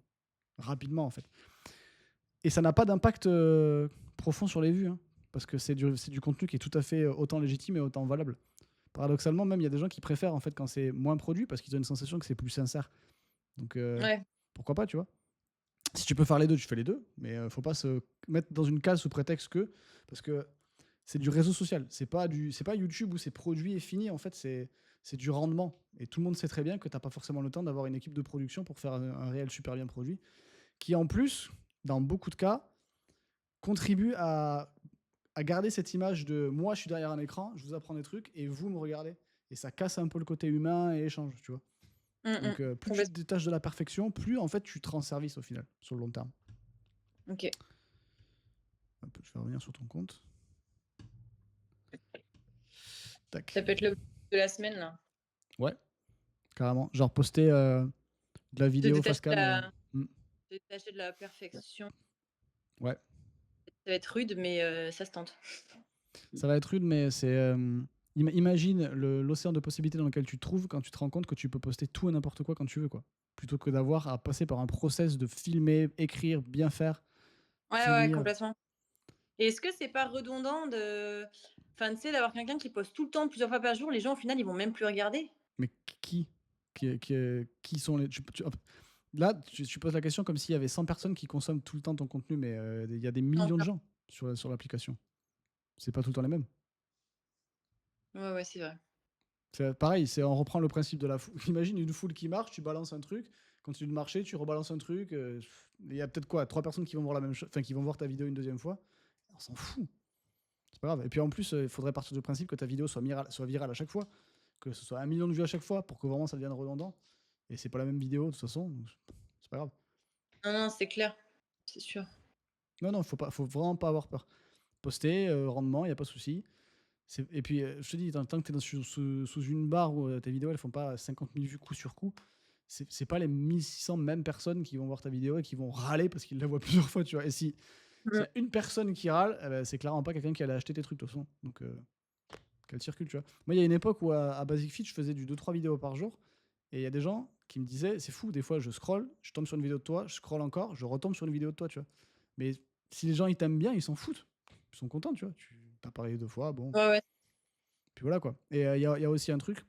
rapidement, en fait. Et ça n'a pas d'impact profond sur les vues, hein, parce que c'est du contenu qui est tout à fait autant légitime et autant valable. Paradoxalement, même, il y a des gens qui préfèrent en fait quand c'est moins produit parce qu'ils ont une sensation que c'est plus sincère. Donc, pourquoi pas, tu vois. Si tu peux faire les deux, tu fais les deux, mais faut pas se mettre dans une case sous prétexte que... Parce que c'est du réseau social, c'est pas YouTube où c'est produit et fini, en fait, c'est du rendement. Et tout le monde sait très bien que t'as pas forcément le temps d'avoir une équipe de production pour faire un réel super bien produit, qui en plus, dans beaucoup de cas, contribue à garder cette image de moi, je suis derrière un écran, je vous apprends des trucs et vous me regardez. Et ça casse un peu le côté humain et échange, tu vois. Donc, plus tu te détaches de la perfection, plus en fait tu te rends service au final, sur le long terme. Ok. Hop, je vais revenir sur ton compte. Tac. Ça peut être le de la semaine, là. Ouais, carrément. Genre poster de la vidéo face cam. Détacher de la perfection. Ouais. Ça va être rude, mais ça se tente. Ça va être rude, mais c'est... imagine l'océan de possibilités dans lequel tu te trouves quand tu te rends compte que tu peux poster tout et n'importe quoi quand tu veux, quoi. Plutôt que d'avoir à passer par un process de filmer, écrire, bien faire. Ouais, finir. complètement. Et est-ce que c'est pas redondant de... Enfin, tu sais, d'avoir quelqu'un qui poste tout le temps, plusieurs fois par jour, les gens, au final, ils vont même plus regarder. Mais qui sont les... Là, tu poses la question comme s'il y avait 100 personnes qui consomment tout le temps ton contenu, mais il y a des millions de gens sur l'application. C'est pas tout le temps les mêmes. Ouais, c'est vrai. C'est pareil, on reprend le principe de la foule. Imagine une foule qui marche, tu balances un truc, continue de marcher, tu rebalances un truc. Il y a peut-être 3 personnes qui vont voir la même chose, enfin qui vont voir ta vidéo une deuxième fois. On s'en fout. C'est pas grave. Et puis en plus, il faudrait partir du principe que ta vidéo soit virale à chaque fois, que ce soit 1 million de vues à chaque fois pour que vraiment ça devienne redondant. Et c'est pas la même vidéo de toute façon, donc c'est pas grave. Non, c'est clair, c'est sûr. Non, faut vraiment pas avoir peur. Poster, rendement, il n'y a pas de souci. Et puis, je te dis, tant que tu es sous une barre où tes vidéos elles font pas 50 000 vues coup sur coup, c'est pas les 1600 mêmes personnes qui vont voir ta vidéo et qui vont râler parce qu'ils la voient plusieurs fois, tu vois. Et s'il y a une personne qui râle, eh ben, c'est clairement pas quelqu'un qui allait acheter tes trucs, de toute façon. Donc, qu'elle circule, tu vois. Moi, il y a une époque où à Basic Fit, je faisais du 2-3 vidéos par jour. Et il y a des gens qui me disaient, c'est fou, des fois, je scroll, je tombe sur une vidéo de toi, je scroll encore, je retombe sur une vidéo de toi, tu vois. Mais si les gens, ils t'aiment bien, ils s'en foutent. Ils sont contents, tu vois. Tu t'as parlé 2 fois, bon. Ouais. Puis voilà, quoi. Et il y a aussi un truc.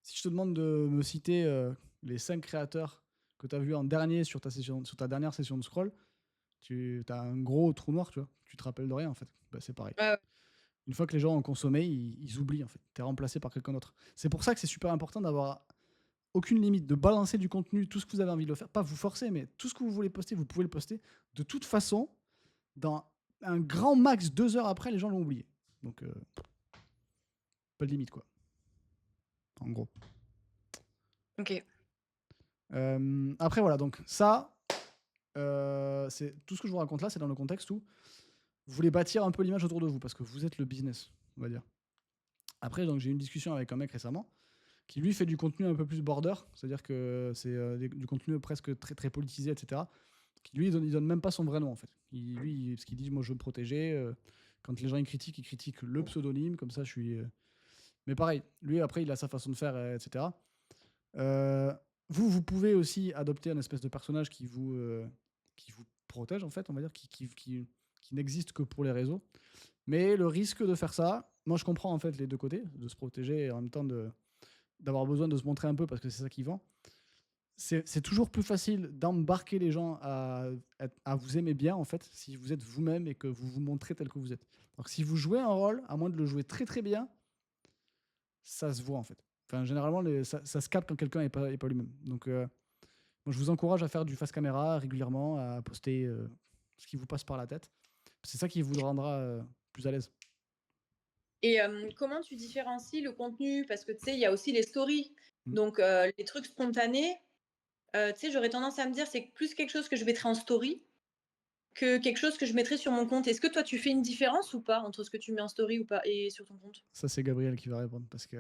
Si je te demande de me citer les 5 créateurs que tu as vus en dernier sur ta dernière session de scroll, tu as un gros trou noir, tu vois. Tu te rappelles de rien, en fait. Bah, c'est pareil. Ouais. Une fois que les gens ont consommé, ils oublient, en fait. Tu es remplacé par quelqu'un d'autre. C'est pour ça que c'est super important d'avoir aucune limite, de balancer du contenu, tout ce que vous avez envie de le faire. Pas vous forcer, mais tout ce que vous voulez poster, vous pouvez le poster. De toute façon, dans un grand max 2 heures après, les gens l'ont oublié. Donc, pas de limite, quoi. En gros. Ok. Après, voilà, donc ça, c'est tout ce que je vous raconte là, c'est dans le contexte où vous voulez bâtir un peu l'image autour de vous, parce que vous êtes le business, on va dire. Après, donc, j'ai eu une discussion avec un mec récemment qui, lui, fait du contenu un peu plus border, c'est-à-dire que c'est du contenu presque très, très politisé, etc. Qui, lui, il donne même pas son vrai nom, en fait. Ce qu'il dit, moi, je veux me protéger. Quand les gens ils critiquent le pseudonyme, comme ça, je suis... Mais pareil, lui, après, il a sa façon de faire, etc. Vous pouvez aussi adopter un espèce de personnage qui vous protège, en fait, on va dire, qui n'existe que pour les réseaux. Mais le risque de faire ça, moi, je comprends, en fait, les deux côtés, de se protéger et en même temps d'avoir besoin de se montrer un peu parce que c'est ça qui vend. C'est toujours plus facile d'embarquer les gens à vous aimer bien, en fait, si vous êtes vous-même et que vous vous montrez tel que vous êtes. Alors que si vous jouez un rôle, à moins de le jouer très très bien, ça se voit, en fait. Enfin, généralement, ça se capte quand quelqu'un n'est pas lui-même. Donc, moi, je vous encourage à faire du face caméra régulièrement, à poster ce qui vous passe par la tête. C'est ça qui vous rendra plus à l'aise. Et comment tu différencies le contenu? Parce que tu sais, il y a aussi les stories. Donc, les trucs spontanés, tu sais, j'aurais tendance à me dire, c'est plus quelque chose que je mettrais en story que quelque chose que je mettrais sur mon compte. Est-ce que toi, tu fais une différence ou pas entre ce que tu mets en story ou pas et sur ton compte? Ça, c'est Gabriel qui va répondre parce que.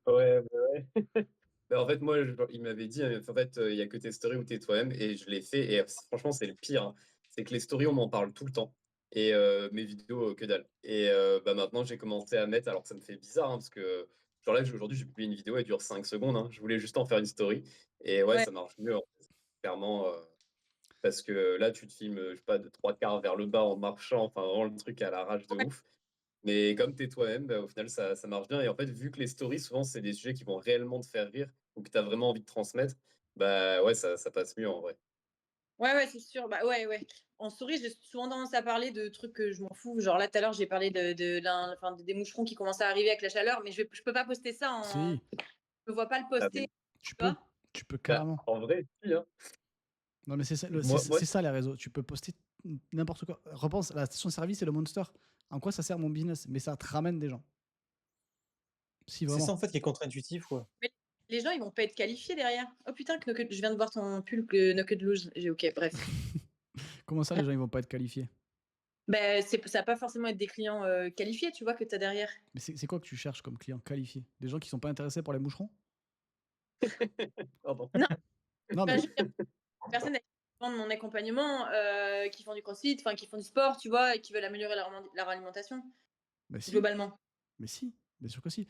Ouais, bah ouais. Bah, en fait, moi, il m'avait dit, en fait, il y a que tes stories où t'es toi-même, et je l'ai fait, et franchement, c'est le pire, hein. C'est que les stories, on m'en parle tout le temps, et mes vidéos, que dalle. Et bah, maintenant, j'ai commencé à mettre, alors ça me fait bizarre, hein, parce que, genre là, aujourd'hui, j'ai publié une vidéo, elle dure 5 secondes, hein. Je voulais juste en faire une story, et ouais, Ouais. ça marche mieux, en fait, clairement, parce que là, tu te filmes, je sais pas, de 3 quarts vers le bas en marchant, enfin, vraiment le truc à la rage de Ouais. ouf. Mais comme tu es toi-même, bah, au final, ça marche bien. Et en fait, vu que les stories, souvent, c'est des sujets qui vont réellement te faire rire ou que tu as vraiment envie de transmettre, bah ouais, ça passe mieux en vrai. Ouais, ouais, c'est sûr. Bah, ouais, ouais. En story, j'ai souvent tendance à parler de trucs que je m'en fous. Genre là, tout à l'heure, j'ai parlé des moucherons qui commencent à arriver avec la chaleur, mais je peux pas poster ça en. Si, Je vois pas le Ah, poster, mais, tu tu peux. vois. Tu peux bah, carrément. en vrai, si, hein. Non, mais c'est ça, Moi, c'est ça les réseaux. Tu peux poster n'importe quoi. Repense, la station-service et le Monster. En quoi ça sert mon business? Mais ça te ramène des gens. Si, C'est ça vraiment. en fait qui est contre-intuitif, quoi. Mais les gens, ils vont pas être qualifiés derrière. Oh putain, je viens de voir ton pull que Knocked Loose. J'ai ok, bref. Comment ça, les gens, ils vont pas être qualifiés? Bah, ça va pas forcément être des clients qualifiés, tu vois, que tu as derrière. Mais c'est quoi que tu cherches comme client qualifié? Des gens qui sont pas intéressés par les moucherons? pardon. Non, Non, mais imagine des personnes qui vendent mon accompagnement, qui font du crossfit, enfin qui font du sport, tu vois, et qui veulent améliorer leur alimentation, si. globalement. Mais si. Bien sûr que si.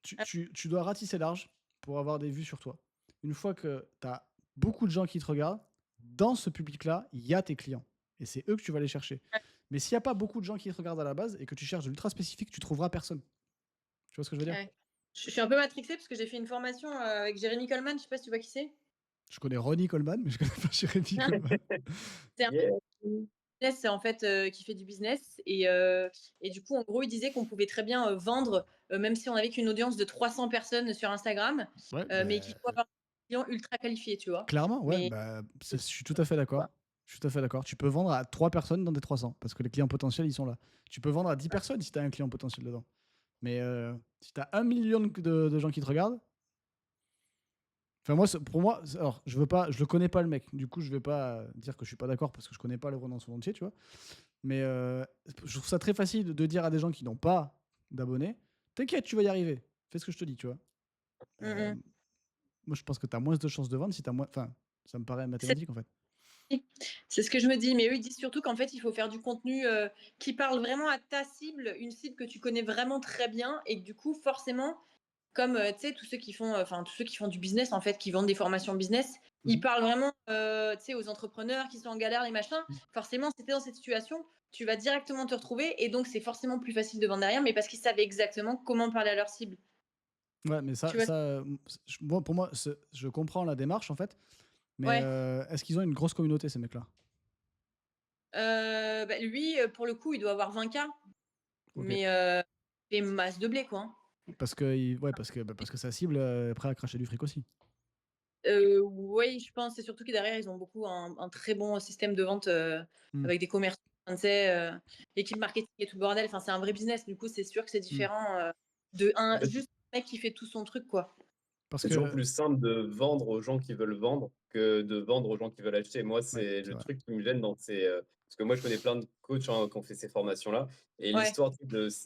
Tu, Ah, tu- tu dois ratisser large pour avoir des vues sur toi. Une fois que tu as beaucoup de gens qui te regardent, dans ce public-là, il y a tes clients. Et c'est eux que tu vas aller chercher. ouais, Mais s'il n'y a pas beaucoup de gens qui te regardent à la base et que tu cherches de l'ultra spécifique, tu trouveras personne. Tu vois ce que je veux dire? ouais. Je suis un peu matrixée parce que j'ai fait une formation avec Jérémy Coleman, je sais pas si tu vois qui c'est. Je connais Ronnie Coleman, mais je connais pas Jérémy Coleman. C'est un Yeah. business en fait qui fait du business et du coup en gros il disait qu'on pouvait très bien vendre même si on avait qu'une audience de 300 personnes sur Instagram Ouais, mais qu'il faut avoir des clients ultra qualifiés tu vois clairement, ouais, mais bah, je suis tout à fait d'accord. Je suis tout à fait d'accord. Tu peux vendre à 3 personnes dans des 300 parce que les clients potentiels, ils sont là. Tu peux vendre à 10 personnes si tu as un client potentiel dedans. Mais si tu as 1 million de gens qui te regardent, enfin moi, pour moi, alors je le connais pas le mec. Du coup, je vais pas dire que je suis pas d'accord parce que je connais pas l'œuvre dans son entier, tu vois. Mais je trouve ça très facile de dire à des gens qui n'ont pas d'abonnés, t'inquiète, tu vas y arriver. Fais ce que je te dis, tu vois. Euh, mm. moi, je pense que tu as moins de chances de vendre si tu as moins. Enfin, ça me paraît mathématique en fait. C'est ce que je me dis, mais eux ils disent surtout qu'en fait il faut faire du contenu qui parle vraiment à ta cible, une cible que tu connais vraiment très bien et que du coup forcément comme tu sais tous ceux qui font tous ceux qui font du business en fait qui vendent des formations business ils parlent vraiment tu sais aux entrepreneurs qui sont en galère les machins forcément si tu es dans cette situation tu vas directement te retrouver et donc c'est forcément plus facile de vendre derrière mais parce qu'ils savaient exactement comment parler à leur cible Ouais, mais tu vois moi, pour moi, je comprends la démarche en fait. Mais ouais est-ce qu'ils ont une grosse communauté, ces mecs-là? bah, lui pour le coup il doit avoir 20K Ok. mais des masses de blé quoi hein. Ouais, parce que sa cible est prête à cracher du fric aussi. Oui, je pense. C'est surtout que derrière, ils ont beaucoup un très bon système de vente Hmm. avec des commerçants, tu sais, l'équipe marketing et tout le bordel. Enfin, c'est un vrai business. Du coup, c'est sûr que c'est différent En fait, juste un mec qui fait tout son truc, quoi. Parce c'est toujours que. plus simple de vendre aux gens qui veulent vendre que de vendre aux gens qui veulent acheter. Moi, Ouais, c'est c'est le vrai. truc qui me gêne dans ces. Parce que moi, je connais plein de coachs qui ont fait ces formations-là. Et Ouais. l'histoire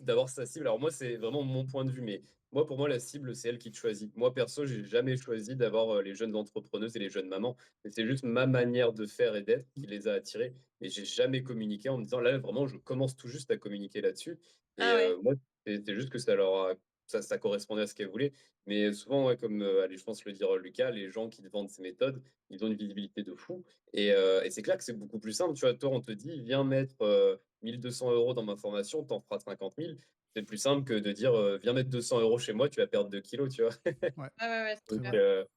d'avoir sa cible, alors moi, c'est vraiment mon point de vue. Mais moi, pour moi, la cible, c'est elle qui te choisit. Moi, perso, j'ai jamais choisi d'avoir les jeunes entrepreneuses et les jeunes mamans. Mais c'est juste ma manière de faire et d'être qui les a attirés. Mais j'ai jamais communiqué en me disant, là, vraiment, je commence tout juste à communiquer là-dessus. Et Ah ouais. moi, c'est juste que ça correspondait à ce qu'elles voulaient. Mais souvent, ouais, comme allez, je pense le dire Lucas, les gens qui te vendent ces méthodes, ils ont une visibilité de fou. Et c'est clair que c'est beaucoup plus simple. Tu vois, toi, on te dit, viens mettre 1200 euros dans ma formation, t'en feras 50 000. C'est plus simple que de dire, viens mettre 200 euros chez moi, tu vas perdre 2 kilos, tu vois. Ouais, Ouais, ouais, ouais, c'est très Donc, sûr. vrai.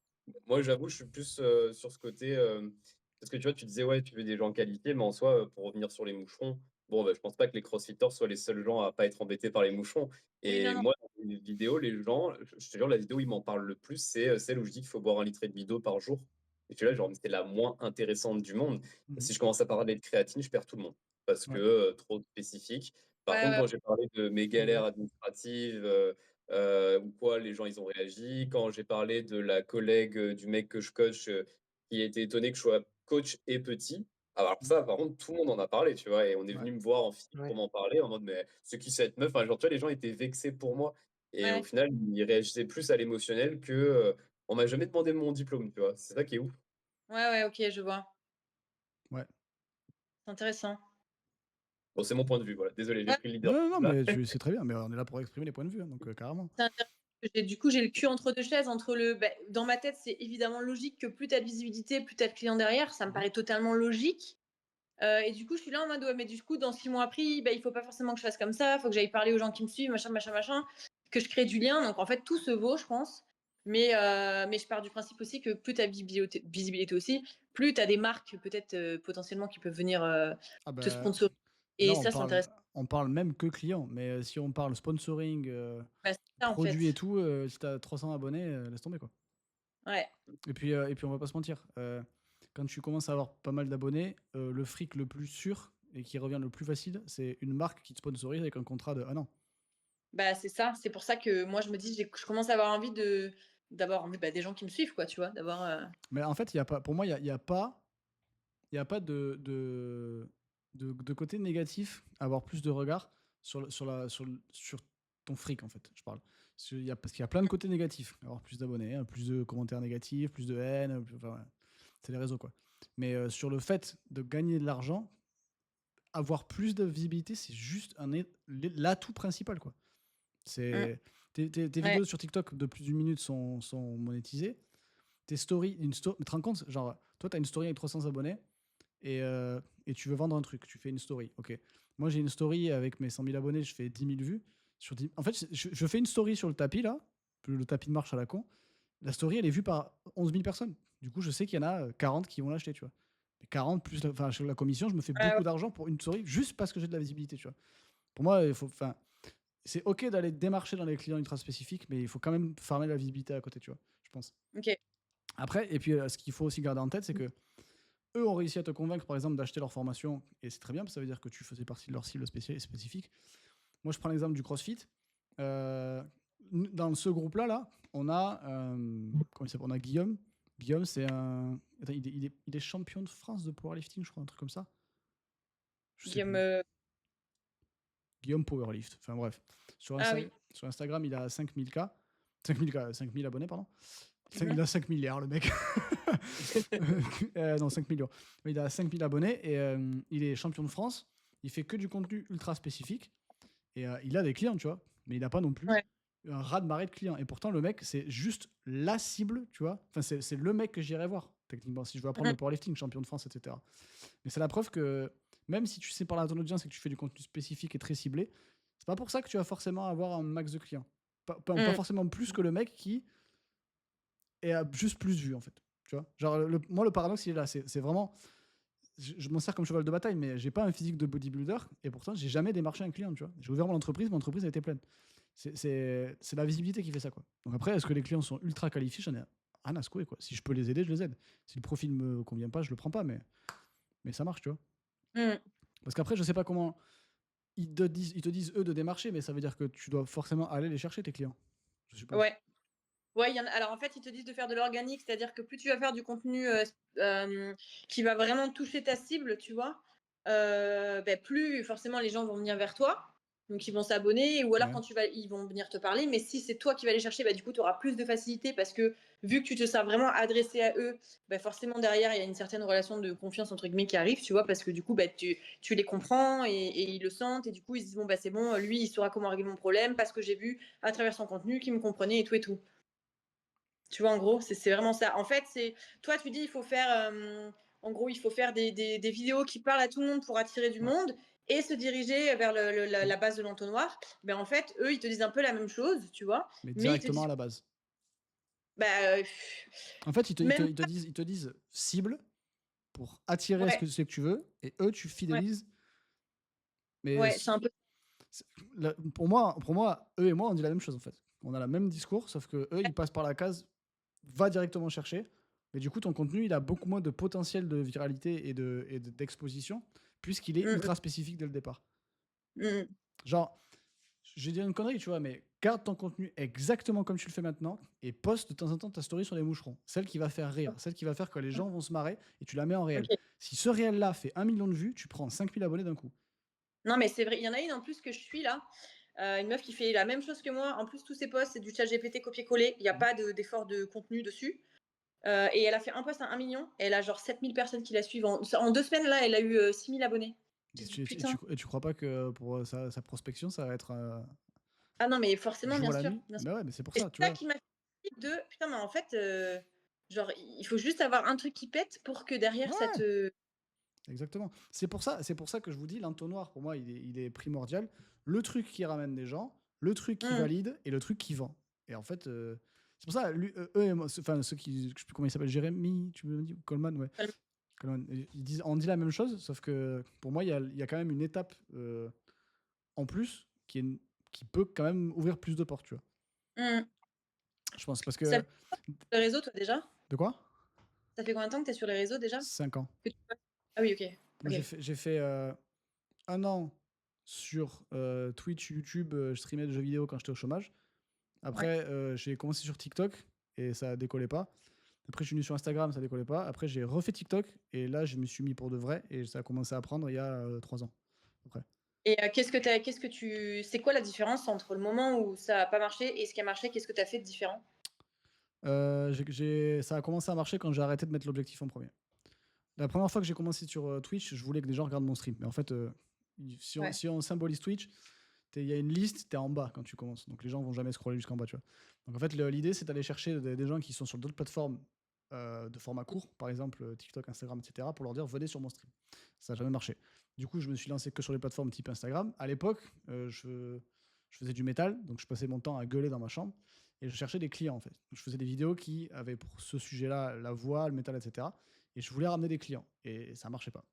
moi, j'avoue, je suis plus sur ce côté. Parce que tu vois, tu disais, ouais, tu veux des gens qualifiés, mais en soi, pour revenir sur les moucherons, bon, bah, je pense pas que les crossfitters soient les seuls gens à pas être embêtés par les moucherons. Oui, Et non, non. moi, dans les vidéos, les gens, je te jure, la vidéo où ils m'en parlent le plus, c'est celle où je dis qu'il faut boire 1,5 litre d'eau par jour. Et tu vois, genre, c'est la moins intéressante du monde. Mhm. Si je commence à parler de créatine, je perds tout le monde. Parce que Ouais. trop spécifique. Par Ouais, contre, ouais. quand j'ai parlé de mes galères Mhm. administratives, ou quoi, les gens, ils ont réagi. Quand j'ai parlé de la collègue du mec que je coach, qui était étonné que je sois coach et petit. Alors ça, par contre, tout le monde en a parlé, tu vois, et on est venu me voir en physique pour m'en parler, en mode, mais c'est qui cette meuf? Enfin, genre, tu vois, les gens étaient vexés pour moi. Et au Ouais. final, ils réagissaient plus à l'émotionnel que on m'a jamais demandé mon diplôme, tu vois. C'est ça qui est ouf. Ouais, ok, je vois. Ouais. C'est intéressant. Bon, c'est mon point de vue, voilà. Désolé, j'ai Ouais. pris le leader. Non, mais c'est très bien, mais on est là pour exprimer les points de vue, hein, donc carrément. C'est intéressant. Du coup, j'ai le cul entre deux chaises. Dans ma tête, c'est évidemment logique que plus tu as de visibilité, plus tu as de clients derrière. Ça me paraît totalement logique. Et du coup, je suis là en mode, ouais, mais du coup, dans 6 mois après, il faut pas forcément que je fasse comme ça. Il faut que j'aille parler aux gens qui me suivent, machin, que je crée du lien. Donc, en fait, tout se vaut, je pense. Mais je pars du principe aussi que plus tu as visibilité aussi, plus tu as des marques peut-être potentiellement qui peuvent venir te sponsoriser. Et là, ça, c'est intéressant. on parle même que clients, mais si on parle sponsoring, C'est ça, en produits fait. et tout, si tu as 300 abonnés, laisse tomber quoi. Ouais. Et puis on va pas se mentir, quand tu commences à avoir pas mal d'abonnés, le fric le plus sûr et qui revient le plus facile, c'est une marque qui te sponsorise avec un contrat de 1 an. Bah, c'est ça. C'est pour ça que moi, je me dis, je commence à avoir envie d'avoir des gens qui me suivent, quoi, tu vois, d'avoir. Mais en fait, pour moi, il y a pas de côté négatif à avoir plus de regard sur ton fric, en fait, je parle. Parce qu'il y a plein de côtés négatifs. Avoir plus d'abonnés, hein, plus de commentaires négatifs, plus de haine, enfin, c'est les réseaux, quoi. Mais sur le fait de gagner de l'argent, avoir plus de visibilité, c'est juste l'atout principal, quoi. Tes vidéos sur TikTok de plus d'une minute sont monétisées. Tes stories, tu te rends compte, genre, toi, tu as une story avec 300 abonnés et tu veux vendre un truc, tu fais une story. Ok. Moi, j'ai une story avec mes 100 000 abonnés, je fais 10 000 vues. En fait, je fais une story sur le tapis, là, le tapis de marche à la con. La story, elle est vue par 11 000 personnes. Du coup, je sais qu'il y en a 40 qui vont l'acheter, tu vois. Mais 40 plus la commission, je me fais beaucoup d'argent pour une story juste parce que j'ai de la visibilité, tu vois. Pour moi, c'est ok d'aller démarcher dans les clients ultra spécifiques, mais il faut quand même farmer la visibilité à côté, tu vois, je pense. Ok. Après, et puis ce qu'il faut aussi garder en tête, c'est que eux ont réussi à te convaincre, par exemple, d'acheter leur formation, et c'est très bien, parce que ça veut dire que tu faisais partie de leur cible spécifique. Moi, je prends l'exemple du CrossFit. Dans ce groupe-là, on a, comment il s'appelle, on a Guillaume. Guillaume, c'est un... Attends, il est champion de France de powerlifting, je crois, un truc comme ça. Guillaume Powerlift. Enfin bref. Sur Instagram, il a 5000 abonnés, pardon. Il a 5 milliards, le mec. Non, 5 millions. Il a 5000 abonnés et il est champion de France. Il fait que du contenu ultra spécifique. Et il a des clients, tu vois. Mais il n'a pas non plus un raz-de-marée de clients. Et pourtant, le mec, c'est juste la cible, tu vois. Enfin, c'est le mec que j'irais voir, techniquement, si je veux apprendre le powerlifting, champion de France, etc. Mais c'est la preuve que même si tu sais parler à ton audience et que tu fais du contenu spécifique et très ciblé, c'est pas pour ça que tu vas forcément avoir un max de clients. Pas forcément plus que le mec qui est juste plus vu, en fait. Tu vois, genre, moi, le paradoxe, il est là. C'est vraiment... Je m'en sers comme cheval de bataille, mais j'ai pas un physique de bodybuilder et pourtant, j'ai jamais démarché un client, tu vois. J'ai ouvert mon entreprise a été pleine. C'est la visibilité qui fait ça, quoi. Donc après, est-ce que les clients sont ultra qualifiés? J'en ai rien à secouer, quoi. Si je peux les aider, je les aide. Si le profil me convient pas, je le prends pas, mais ça marche, tu vois. Parce qu'après, je sais pas comment ils te disent eux de démarcher, mais ça veut dire que tu dois forcément aller les chercher, tes clients. Je suppose. Ouais, alors en fait, ils te disent de faire de l'organique, c'est-à-dire que plus tu vas faire du contenu qui va vraiment toucher ta cible, tu vois, plus forcément les gens vont venir vers toi. Donc, ils vont s'abonner, ou alors ils vont venir te parler. Mais si c'est toi qui vas les chercher, du coup, tu auras plus de facilité parce que vu que tu te seras vraiment adressé à eux, forcément, derrière, il y a une certaine relation de confiance, entre guillemets, qui arrive, tu vois, parce que du coup, tu les comprends et ils le sentent. Et du coup, ils se disent, bon, c'est bon, lui, il saura comment régler mon problème parce que j'ai vu à travers son contenu qu'il me comprenait et tout et tout. Tu vois, en gros, c'est vraiment ça. En fait, toi, tu dis, il faut faire, en gros, il faut faire des vidéos qui parlent à tout le monde pour attirer du monde et se diriger vers la base de l'entonnoir. En fait, eux, ils te disent un peu la même chose, tu vois. Mais directement à la base. En fait, ils te disent cible pour attirer ce que tu veux et eux, tu fidélises. Mais c'est un peu... Pour moi, eux et moi, on dit la même chose, en fait. On a le même discours, sauf que eux, ils passent par la case va directement chercher. Mais du coup, ton contenu, il a beaucoup moins de potentiel de viralité et d'exposition, puisqu'il est ultra spécifique dès le départ. Genre, je vais dire une connerie, tu vois, mais garde ton contenu exactement comme tu le fais maintenant et poste de temps en temps ta story sur les moucherons. Celle qui va faire rire, celle qui va faire que les gens vont se marrer et tu la mets en réel. Ok. Si ce réel-là fait 1 million de vues, tu prends 5000 abonnés d'un coup. Non, mais c'est vrai, il y en a une en plus que je suis là. Une meuf qui fait la même chose que moi. En plus, tous ses posts, c'est du chat GPT copier-coller. Il n'y a pas d'effort de contenu dessus. Et elle a fait un post à 1 million. Et elle a genre 7000 personnes qui la suivent. En 2 semaines, là, elle a eu 6000 abonnés. Et tu crois pas que pour sa prospection, ça va être Ah non, mais forcément, jour bien à la sûr. nuit? Bien sûr. Mais ouais, mais c'est pour Et ça, tu c'est ça vois. qui m'a fait de putain, mais en fait, genre, il faut juste avoir un truc qui pète pour que derrière ça Ouais. te. Exactement. C'est pour ça que je vous dis, l'entonnoir, pour moi, il est primordial. Le truc qui ramène des gens, le truc qui valide et le truc qui vend. Et en fait, c'est pour ça, eux et moi, enfin, ceux qui, je sais plus comment il s'appelle, Jérémy, tu me dis, ou Coleman, ouais. Coleman, on dit la même chose, sauf que pour moi, il y a quand même une étape en plus qui peut quand même ouvrir plus de portes, tu vois. Je pense, parce que. Ça fait sur les réseaux, toi, déjà? De quoi? Ça fait combien de temps que tu es sur les réseaux déjà? 5 ans. Ah oui, ok. Moi, j'ai fait 1 an sur Twitch, YouTube, je streamais des jeux vidéo quand j'étais au chômage. Après, j'ai commencé sur TikTok et ça décollait pas. Après, je suis venu sur Instagram, ça décollait pas. Après, j'ai refait TikTok et là, je me suis mis pour de vrai et ça a commencé à prendre il y a 3 ans. Après. Et c'est quoi la différence entre le moment où ça a pas marché et ce qui a marché? Qu'est-ce que tu as fait de différent? Ça a commencé à marcher quand j'ai arrêté de mettre l'objectif en premier. La première fois que j'ai commencé sur Twitch, je voulais que des gens regardent mon stream. Mais en fait, si on symbolise Twitch, il y a une liste, tu es en bas quand tu commences. Donc les gens vont jamais scroller jusqu'en bas, tu vois. Donc en fait, l'idée, c'est d'aller chercher des gens qui sont sur d'autres plateformes de format court, par exemple TikTok, Instagram, etc., pour leur dire venez sur mon stream. Ça n'a jamais marché. Du coup, je me suis lancé que sur les plateformes type Instagram. À l'époque, je faisais du métal, donc je passais mon temps à gueuler dans ma chambre et je cherchais des clients en fait. Je faisais des vidéos qui avaient pour ce sujet-là la voix, le métal, etc. Et je voulais ramener des clients et ça marchait pas.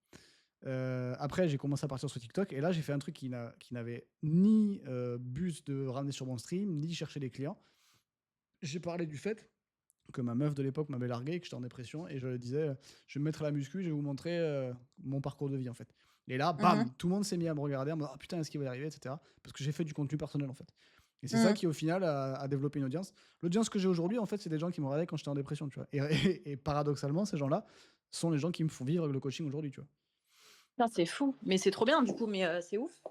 Après, j'ai commencé à partir sur TikTok et là, j'ai fait un truc qui n'avait ni but de ramener sur mon stream, ni chercher des clients. J'ai parlé du fait que ma meuf de l'époque m'avait largué, que j'étais en dépression et je lui disais je vais me mettre à la muscu, je vais vous montrer mon parcours de vie en fait. Et là, bam, tout le monde s'est mis à me regarder, en me disant ah putain, est-ce qu'il va y arriver, etc. Parce que j'ai fait du contenu personnel en fait. Et c'est ça qui, au final, a développé une audience. L'audience que j'ai aujourd'hui, en fait, c'est des gens qui me regardaient quand j'étais en dépression, tu vois. Et paradoxalement, ces gens-là sont les gens qui me font vivre le coaching aujourd'hui, tu vois. Non, c'est fou. Mais c'est trop bien, du coup, mais c'est ouf.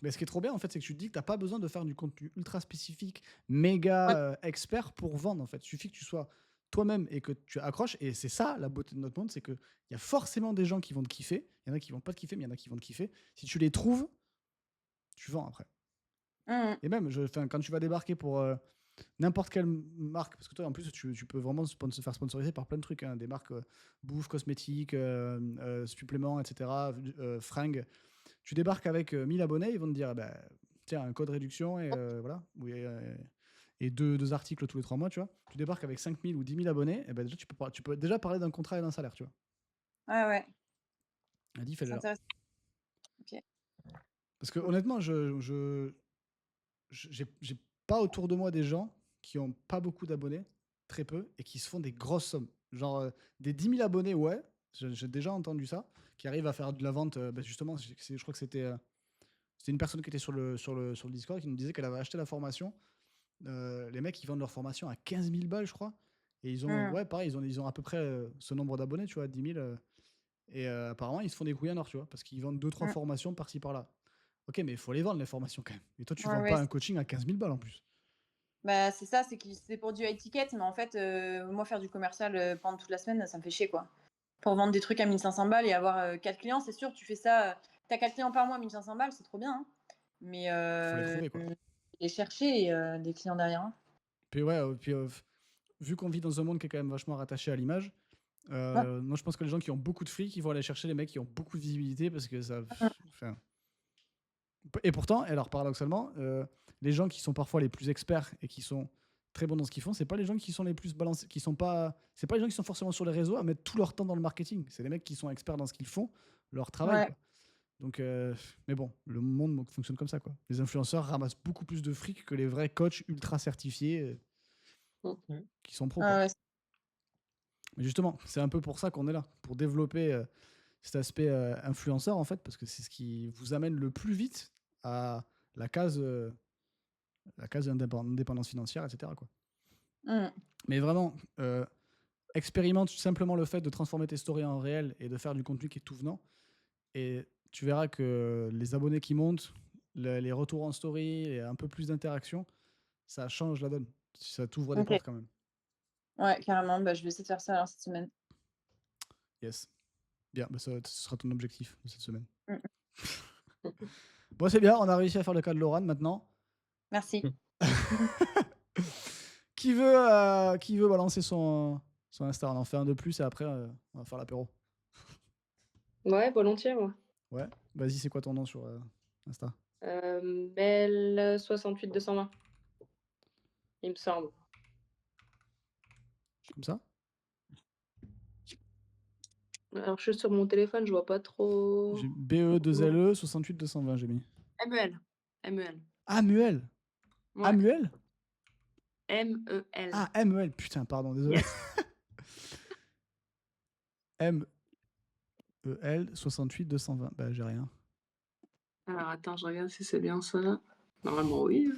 Mais ce qui est trop bien, en fait, c'est que tu te dis que tu n'as pas besoin de faire du contenu ultra spécifique, méga expert pour vendre, en fait. Il suffit que tu sois toi-même et que tu accroches. Et c'est ça, la beauté de notre monde, c'est qu'il y a forcément des gens qui vont te kiffer. Il y en a qui vont pas te kiffer, mais il y en a qui vont te kiffer. Si tu les trouves, tu vends après. Et même, quand tu vas débarquer pour n'importe quelle marque, parce que toi, en plus, tu peux vraiment se faire sponsoriser par plein de trucs, hein, des marques bouffe, cosmétiques, suppléments, etc., fringues. Tu débarques avec 1000 abonnés, ils vont te dire, bah, tiens, un code réduction et voilà, et deux articles tous les 3 mois, tu vois. Tu débarques avec 5000 ou 10 000 abonnés, et ben déjà, tu peux déjà parler d'un contrat et d'un salaire, tu vois. Ouais. Elle dit, fais-le. Ok. Parce que honnêtement, j'ai pas autour de moi des gens qui ont pas beaucoup d'abonnés, très peu, et qui se font des grosses sommes. Genre des 10 000 abonnés, ouais, j'ai déjà entendu ça, qui arrivent à faire de la vente. Justement, je crois que c'était une personne qui était sur le Discord qui nous disait qu'elle avait acheté la formation. Les mecs, ils vendent leur formation à 15 000 balles, je crois. Et ils ont, ouais, pareil, ils ont à peu près ce nombre d'abonnés, tu vois, 10 000. Et apparemment, ils se font des couilles en or, tu vois, parce qu'ils vendent 2-3 formations par-ci par-là. Ok, mais il faut les vendre, les formations quand même. Et toi, tu vends pas un coaching à 15 000 balles en plus. Bah, c'est ça, c'est pour du high ticket, mais en fait, moi, faire du commercial pendant toute la semaine, ça me fait chier, quoi. Pour vendre des trucs à 1500 balles et avoir 4 clients, c'est sûr, tu fais ça, t'as 4 clients par mois, 1500 balles, c'est trop bien. Hein. Mais faut les trouver, quoi. Les chercher et des clients derrière. Hein. Puis ouais, vu qu'on vit dans un monde qui est quand même vachement rattaché à l'image, moi je pense que les gens qui ont beaucoup de fric, ils vont aller chercher les mecs qui ont beaucoup de visibilité parce que ça. Et pourtant, alors paradoxalement, les gens qui sont parfois les plus experts et qui sont très bons dans ce qu'ils font, c'est pas les gens qui sont les plus balancés, c'est pas les gens qui sont forcément sur les réseaux à mettre tout leur temps dans le marketing. C'est les mecs qui sont experts dans ce qu'ils font, leur travail. Quoi. Donc, mais bon, le monde fonctionne comme ça, quoi. Les influenceurs ramassent beaucoup plus de fric que les vrais coachs ultra certifiés qui sont pros. Quoi. Mais justement, c'est un peu pour ça qu'on est là, pour développer cet aspect influenceur, en fait, parce que c'est ce qui vous amène le plus vite à la case la case d'indépendance financière, etc. quoi. Mmh. Mais vraiment, expérimente simplement le fait de transformer tes stories en réel et de faire du contenu qui est tout venant. Et tu verras que les abonnés qui montent, les retours en story et un peu plus d'interaction, ça change la donne. Ça t'ouvre des Ok. portes quand même. Ouais, carrément. Bah, je vais essayer de faire ça alors cette semaine. Yes. Bien, bah ce sera ton objectif de cette semaine. Mm. Bon, c'est bien, on a réussi à faire le cas de Laurent maintenant. Merci. Qui veut balancer son Insta? On en fait un de plus et après, on va faire l'apéro. Ouais, volontiers, moi. Ouais, vas-y, c'est quoi ton nom sur Insta? Mel68220. Il me semble. Comme ça? Alors, je suis sur mon téléphone, je vois pas trop. J'ai BE2LE 68220, j'ai mis. MEL. MEL. Ah, Muel. Ouais. Ah, Muel? MEL. Ah, MEL. Putain, pardon, désolé. MEL 68220. Bah, j'ai rien. Alors, attends, je regarde si c'est bien ça. Normalement, oui.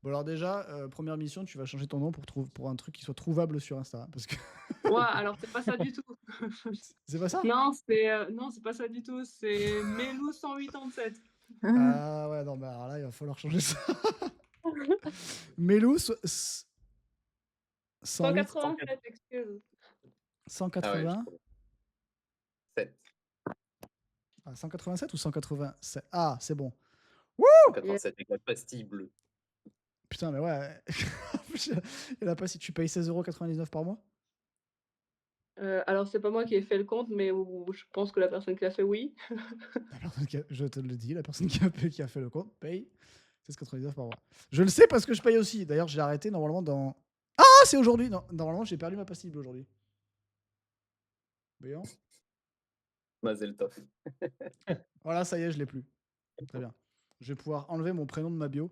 Bon, alors déjà, première mission, tu vas changer ton nom pour un truc qui soit trouvable sur Insta. Parce que... Ouais, alors c'est pas ça du tout. C'est pas ça? Non, c'est pas ça du tout. C'est Melou187. Ah ouais, non, mais alors là, il va falloir changer ça. Melou 187, excuse. 180. 7. Ah, 187 ou 187? Ah, c'est bon. 187 avec la pastille bleue. Putain, mais ouais. Et là, pas si tu payes 16,99 € par mois? Alors, c'est pas moi qui ai fait le compte, mais je pense que la personne qui l'a fait, oui. Je te le dis, la personne qui a fait le compte paye 16,99 € par mois. Je le sais parce que je paye aussi. D'ailleurs, j'ai arrêté normalement dans... Ah, c'est aujourd'hui! Non, normalement, j'ai perdu ma pastille bleue aujourd'hui. Voyons. Mazel tov. Voilà, ça y est, je l'ai plus. Très bien. Je vais pouvoir enlever mon prénom de ma bio.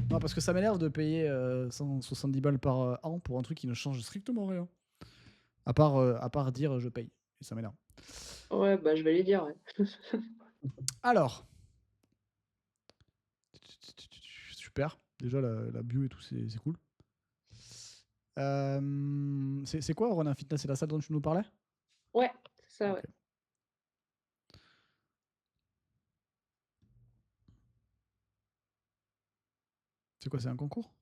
Non, parce que ça m'énerve de payer 170 balles par an pour un truc qui ne change strictement rien. À part dire je paye. Et ça m'énerve. Ouais, bah je vais lui dire, ouais. Alors. Super. Déjà, la bio et tout, c'est cool. C'est quoi, Ronin Fitness? C'est la salle dont tu nous parlais? Ouais, c'est ça, Ok. ouais. C'est quoi, c'est un concours?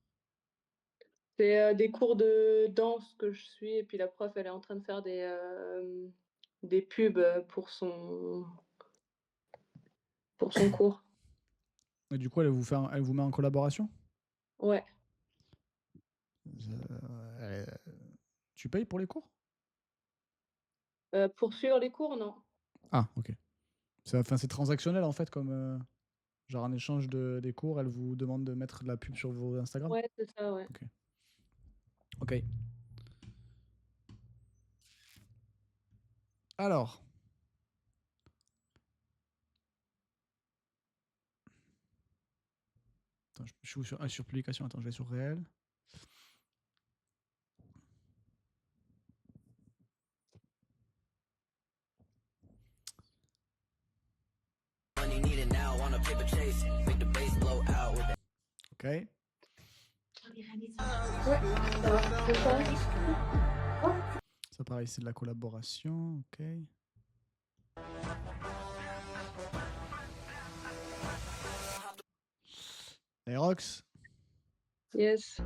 C'est des cours de danse que je suis, et puis la prof, elle est en train de faire des pubs pour son cours. Et du coup, elle vous met en collaboration? Ouais. Tu payes pour les cours? Pour suivre les cours, non. Ah, ok. C'est transactionnel en fait, comme genre en échange des cours, elle vous demande de mettre de la pub sur vos Instagram? Ouais, c'est ça, ouais. Ok. Alors. Attends, je suis où sur publication? Attends, je vais sur réel. Ok. Ça pareil, c'est de la collaboration. Ok. Aerox. Yes.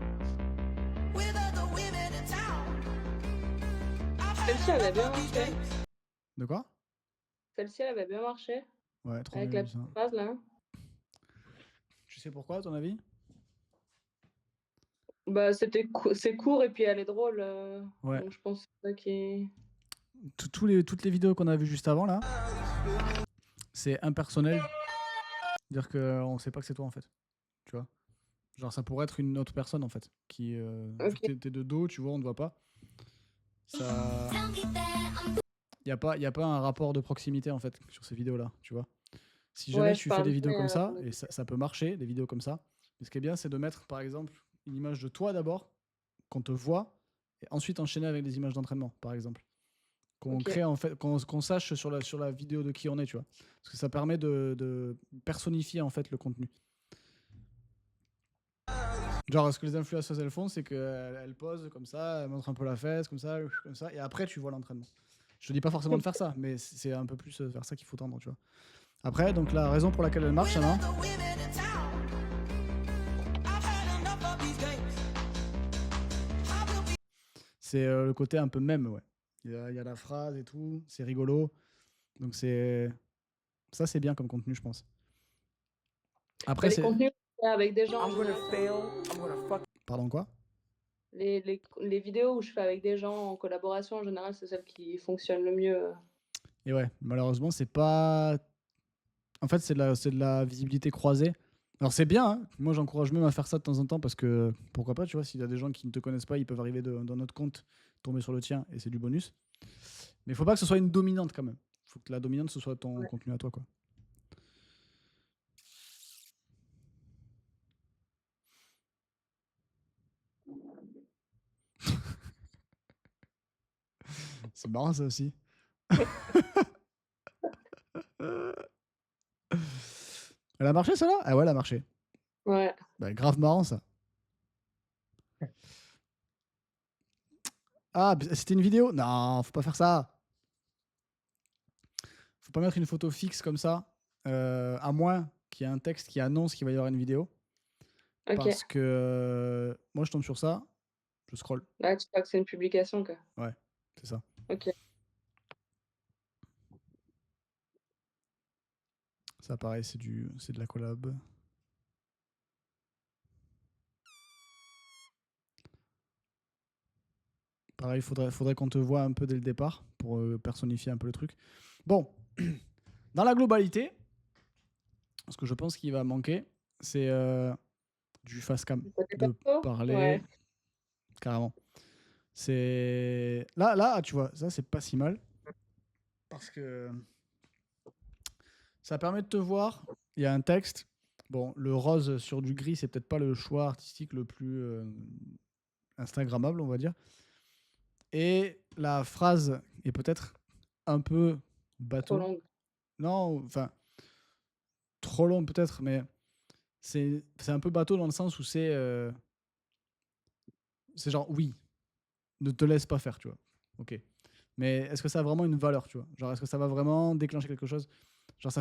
Celle-ci, elle avait bien marché. De quoi? Celle-ci, elle avait bien marché. Ouais, trop avec bien. la petite phrase, là. Tu sais pourquoi, à ton avis? Bah, c'est court et puis elle est drôle. Ouais. Donc je pense que c'est ça qui... Toutes les vidéos qu'on a vues juste avant, là, c'est impersonnel. C'est-à-dire qu'on sait pas que c'est toi, en fait. Tu vois? Genre, ça pourrait être une autre personne, en fait. Qui, vu que t'es de dos, tu vois, on ne voit pas. Ça... Il n'y a pas un rapport de proximité, en fait, sur ces vidéos-là, tu vois? Si jamais tu fais des vidéos comme ça, et ça peut marcher, des vidéos comme ça, mais ce qui est bien, c'est de mettre, par exemple, une image de toi d'abord, qu'on te voit, et ensuite enchaîner avec des images d'entraînement, par exemple. Qu'on crée, en fait, qu'on sache sur la vidéo de qui on est, tu vois. Parce que ça permet de personnifier, en fait, le contenu. Genre, ce que les influenceuses elles font, c'est qu'elles posent comme ça, elles montrent un peu la fesse, comme ça, et après tu vois l'entraînement. Je te dis pas forcément de faire ça, mais c'est un peu plus vers ça qu'il faut tendre, tu vois. Après, donc la raison pour laquelle elle marche, il y en a. C'est le côté un peu mème, ouais. Il y a la phrase et tout, c'est rigolo. Donc ça, c'est bien comme contenu, je pense. Après, les contenus avec des gens. Pardon, quoi? Les vidéos où je fais avec des gens en collaboration, en général, c'est celles qui fonctionnent le mieux. Et ouais, malheureusement, c'est pas. En fait, c'est de la visibilité croisée. Alors, c'est bien, hein. Moi, j'encourage même à faire ça de temps en temps parce que pourquoi pas, tu vois, s'il y a des gens qui ne te connaissent pas, ils peuvent arriver dans notre compte, tomber sur le tien et c'est du bonus. Mais il faut pas que ce soit une dominante quand même. Il faut que la dominante, ce soit ton contenu à toi, quoi. C'est marrant ça aussi. Elle a marché celle-là? Ah ouais, elle a marché. Ouais. Bah, grave marrant ça. Ah, c'était une vidéo? Non, faut pas faire ça. Faut pas mettre une photo fixe comme ça, à moins qu'il y ait un texte qui annonce qu'il va y avoir une vidéo. Ok. Parce que moi, je tombe sur ça, je scroll. Là, tu crois que c'est une publication, quoi. Ouais, c'est ça. Ok. Ça, pareil, c'est de la collab. Pareil, faudrait qu'on te voit un peu dès le départ pour personnifier un peu le truc. Bon, dans la globalité, ce que je pense qu'il va manquer, c'est du face cam, de parler. Ouais. Carrément. C'est là, tu vois, ça c'est pas si mal parce que ça permet de te voir. Il y a un texte. Bon, le rose sur du gris, c'est peut-être pas le choix artistique le plus instagrammable, on va dire. Et la phrase est peut-être un peu bateau. Trop longue. Non, enfin, trop long peut-être, mais c'est un peu bateau dans le sens où c'est genre oui, ne te laisse pas faire, tu vois. Ok. Mais est-ce que ça a vraiment une valeur, tu vois? Genre, est-ce que ça va vraiment déclencher quelque chose? Genre,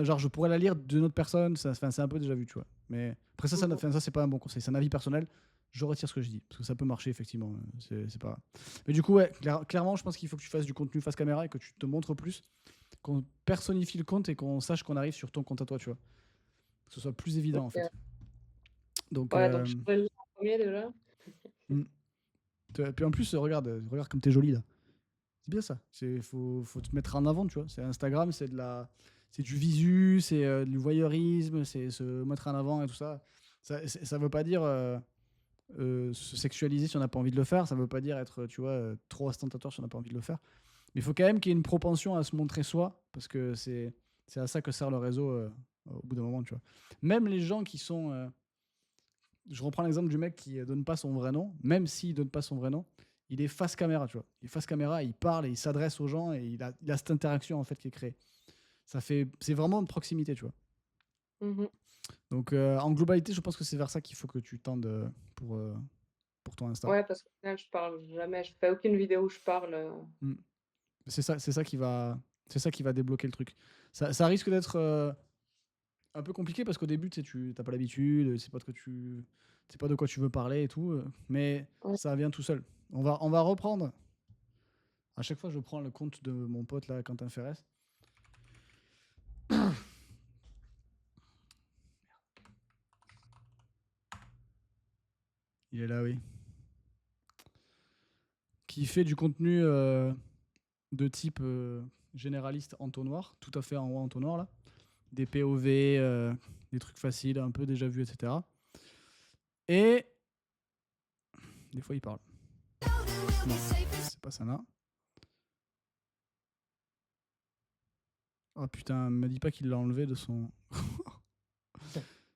genre, je pourrais la lire d'une autre personne, c'est un peu déjà vu, tu vois. Mais après, ça c'est pas un bon conseil. C'est un avis personnel. Je retire ce que je dis. Parce que ça peut marcher, effectivement. C'est pas. Mais du coup, ouais, clairement, je pense qu'il faut que tu fasses du contenu face caméra et que tu te montres plus. Qu'on personnifie le compte et qu'on sache qu'on arrive sur ton compte à toi, tu vois. Que ce soit plus évident, en fait. Donc, ouais, donc je pourrais le faire en premier déjà. Puis en plus, regarde comme t'es jolie là. C'est bien ça. Faut te mettre en avant, tu vois. C'est Instagram, c'est du visu, c'est du voyeurisme, c'est se mettre en avant et tout ça. Ça veut pas dire se sexualiser si on n'a pas envie de le faire. Ça veut pas dire être, tu vois, trop ostentatoire si on n'a pas envie de le faire. Mais il faut quand même qu'il y ait une propension à se montrer soi, parce que c'est à ça que sert le réseau au bout d'un moment, tu vois. Même les gens qui sont... je reprends l'exemple du mec qui donne pas son vrai nom. Même s'il donne pas son vrai nom, il est face caméra, tu vois. Il est face caméra, il parle et il s'adresse aux gens et il a cette interaction en fait qui est créée. C'est vraiment une proximité, tu vois. Mmh. Donc en globalité, je pense que c'est vers ça qu'il faut que tu tendes pour ton Insta. Ouais, parce qu'au final, je parle jamais. Je fais aucune vidéo où je parle. C'est ça qui va débloquer le truc. Ça risque d'être un peu compliqué parce qu'au début, tu n'as pas l'habitude, c'est pas de quoi tu veux parler et tout, mais ça vient tout seul. On va reprendre. À chaque fois, je prends le compte de mon pote là, Quentin Ferres. Il est là, oui. Qui fait du contenu de type généraliste entonnoir, tout à fait en haut entonnoir là. Des POV, des trucs faciles, un peu déjà vus, etc. Et des fois, il parle. Non, c'est pas ça là. Oh putain, me dis pas qu'il l'a enlevé de son...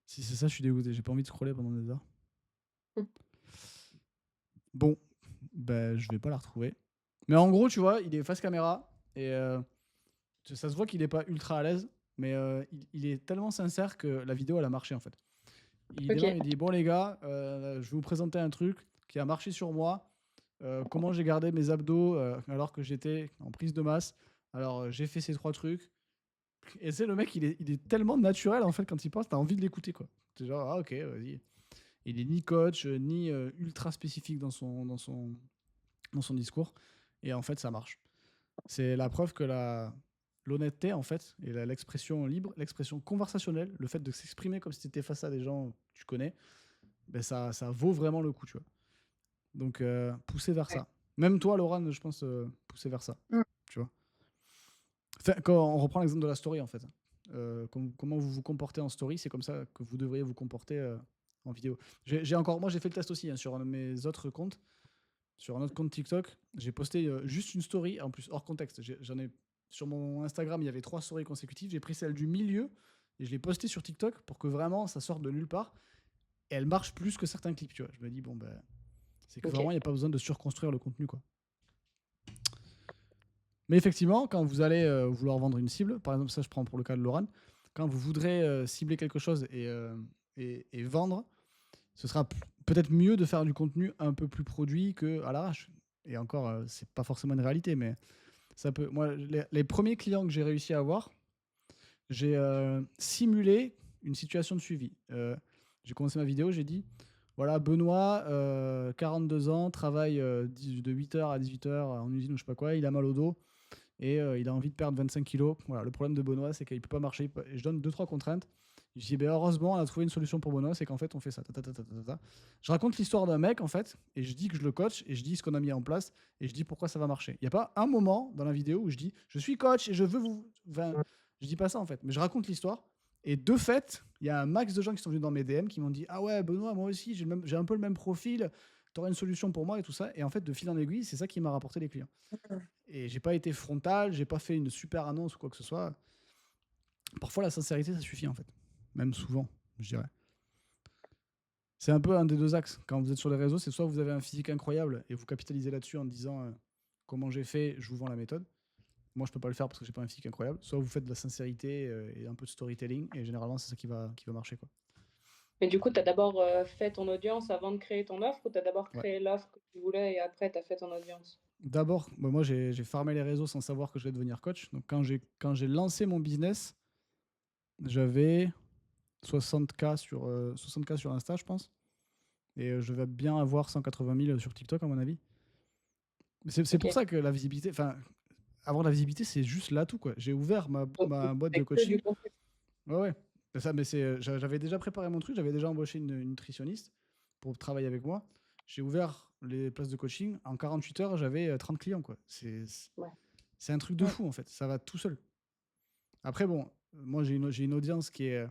Si c'est ça, je suis dégoûté. J'ai pas envie de scroller pendant des heures. Bon, ben, je vais pas la retrouver. Mais en gros, tu vois, il est face caméra et ça se voit qu'il est pas ultra à l'aise, mais il est tellement sincère que la vidéo, elle a marché en fait. Il démarre, il dit bon les gars, je vais vous présenter un truc qui a marché sur moi. Comment j'ai gardé mes abdos alors que j'étais en prise de masse. Alors j'ai fait ces 3 trucs. Et c'est le mec, il est tellement naturel en fait quand il parle, t'as envie de l'écouter quoi. C'est genre ah ok, vas-y. Il est ni coach ni ultra spécifique dans son discours. Et en fait ça marche. C'est la preuve que l'honnêteté en fait et l'expression libre, l'expression conversationnelle, le fait de s'exprimer comme si tu étais face à des gens que tu connais, ben ça vaut vraiment le coup, tu vois. Donc pousser vers ça. Même toi, Laurent, je pense pousser vers ça, tu vois. Enfin, quand on reprend l'exemple de la story en fait, comment vous vous comportez en story, c'est comme ça que vous devriez vous comporter en vidéo. Moi j'ai fait le test aussi sur un de mes autres comptes. Sur un autre compte TikTok, j'ai posté juste une story, en plus hors contexte. J'en ai sur mon Instagram, il y avait 3 stories consécutives. J'ai pris celle du milieu et je l'ai postée sur TikTok pour que vraiment ça sorte de nulle part. Et elle marche plus que certains clips, tu vois. Je me dis bon ben, c'est que vraiment il n'y a pas besoin de surconstruire le contenu, quoi. Mais effectivement, quand vous allez vouloir vendre une cible, par exemple ça je prends pour le cas de Laurent, quand vous voudrez cibler quelque chose et vendre, ce sera peut-être mieux de faire du contenu un peu plus produit qu'à l'arrache. Et encore, c'est pas forcément une réalité, mais ça peut. Moi, les premiers clients que j'ai réussi à avoir, j'ai simulé une situation de suivi. J'ai commencé ma vidéo, j'ai dit voilà, Benoît, 42 ans, travaille de 8h à 18h en usine ou je sais pas quoi, il a mal au dos et il a envie de perdre 25 kilos. Voilà, le problème de Benoît, c'est qu'il peut pas marcher. Et je donne 2-3 contraintes. Je dis, ben heureusement, on a trouvé une solution pour Benoît, c'est qu'en fait, on fait ça. Je raconte l'histoire d'un mec, en fait, et je dis que je le coach, et je dis ce qu'on a mis en place, et je dis pourquoi ça va marcher. Il n'y a pas un moment dans la vidéo où je dis, je suis coach et je veux vous. Enfin, je dis pas ça, en fait, mais je raconte l'histoire. Et de fait, il y a un max de gens qui sont venus dans mes DM qui m'ont dit, ah ouais, Benoît, moi aussi, j'ai un peu le même profil, tu aurais une solution pour moi et tout ça. Et en fait, de fil en aiguille, c'est ça qui m'a rapporté les clients. Et j'ai pas été frontal, j'ai pas fait une super annonce ou quoi que ce soit. Parfois, la sincérité, ça suffit, en fait. Même souvent, je dirais. C'est un peu un des 2 axes. Quand vous êtes sur les réseaux, c'est soit vous avez un physique incroyable et vous capitalisez là-dessus en disant comment j'ai fait, je vous vends la méthode. Moi, je peux pas le faire parce que j'ai pas un physique incroyable. Soit vous faites de la sincérité et un peu de storytelling, et généralement, c'est ça qui va marcher, quoi. Mais du coup, tu as d'abord fait ton audience avant de créer ton offre, ou tu as d'abord créé l'offre que tu voulais et après tu as fait ton audience? D'abord, moi j'ai farmé les réseaux sans savoir que je vais devenir coach. Donc quand j'ai lancé mon business, j'avais 60K sur Insta, je pense. Et je vais bien avoir 180 000 sur TikTok, à mon avis. C'est pour ça que la visibilité, avoir la visibilité, c'est juste l'atout, quoi. J'ai ouvert ma boîte de coaching. Ouais. Mais j'avais déjà préparé mon truc, j'avais déjà embauché une nutritionniste pour travailler avec moi. J'ai ouvert les places de coaching. En 48 heures, j'avais 30 clients, quoi. C'est un truc de fou, en fait. Ça va tout seul. Après, bon, moi, j'ai une audience qui est...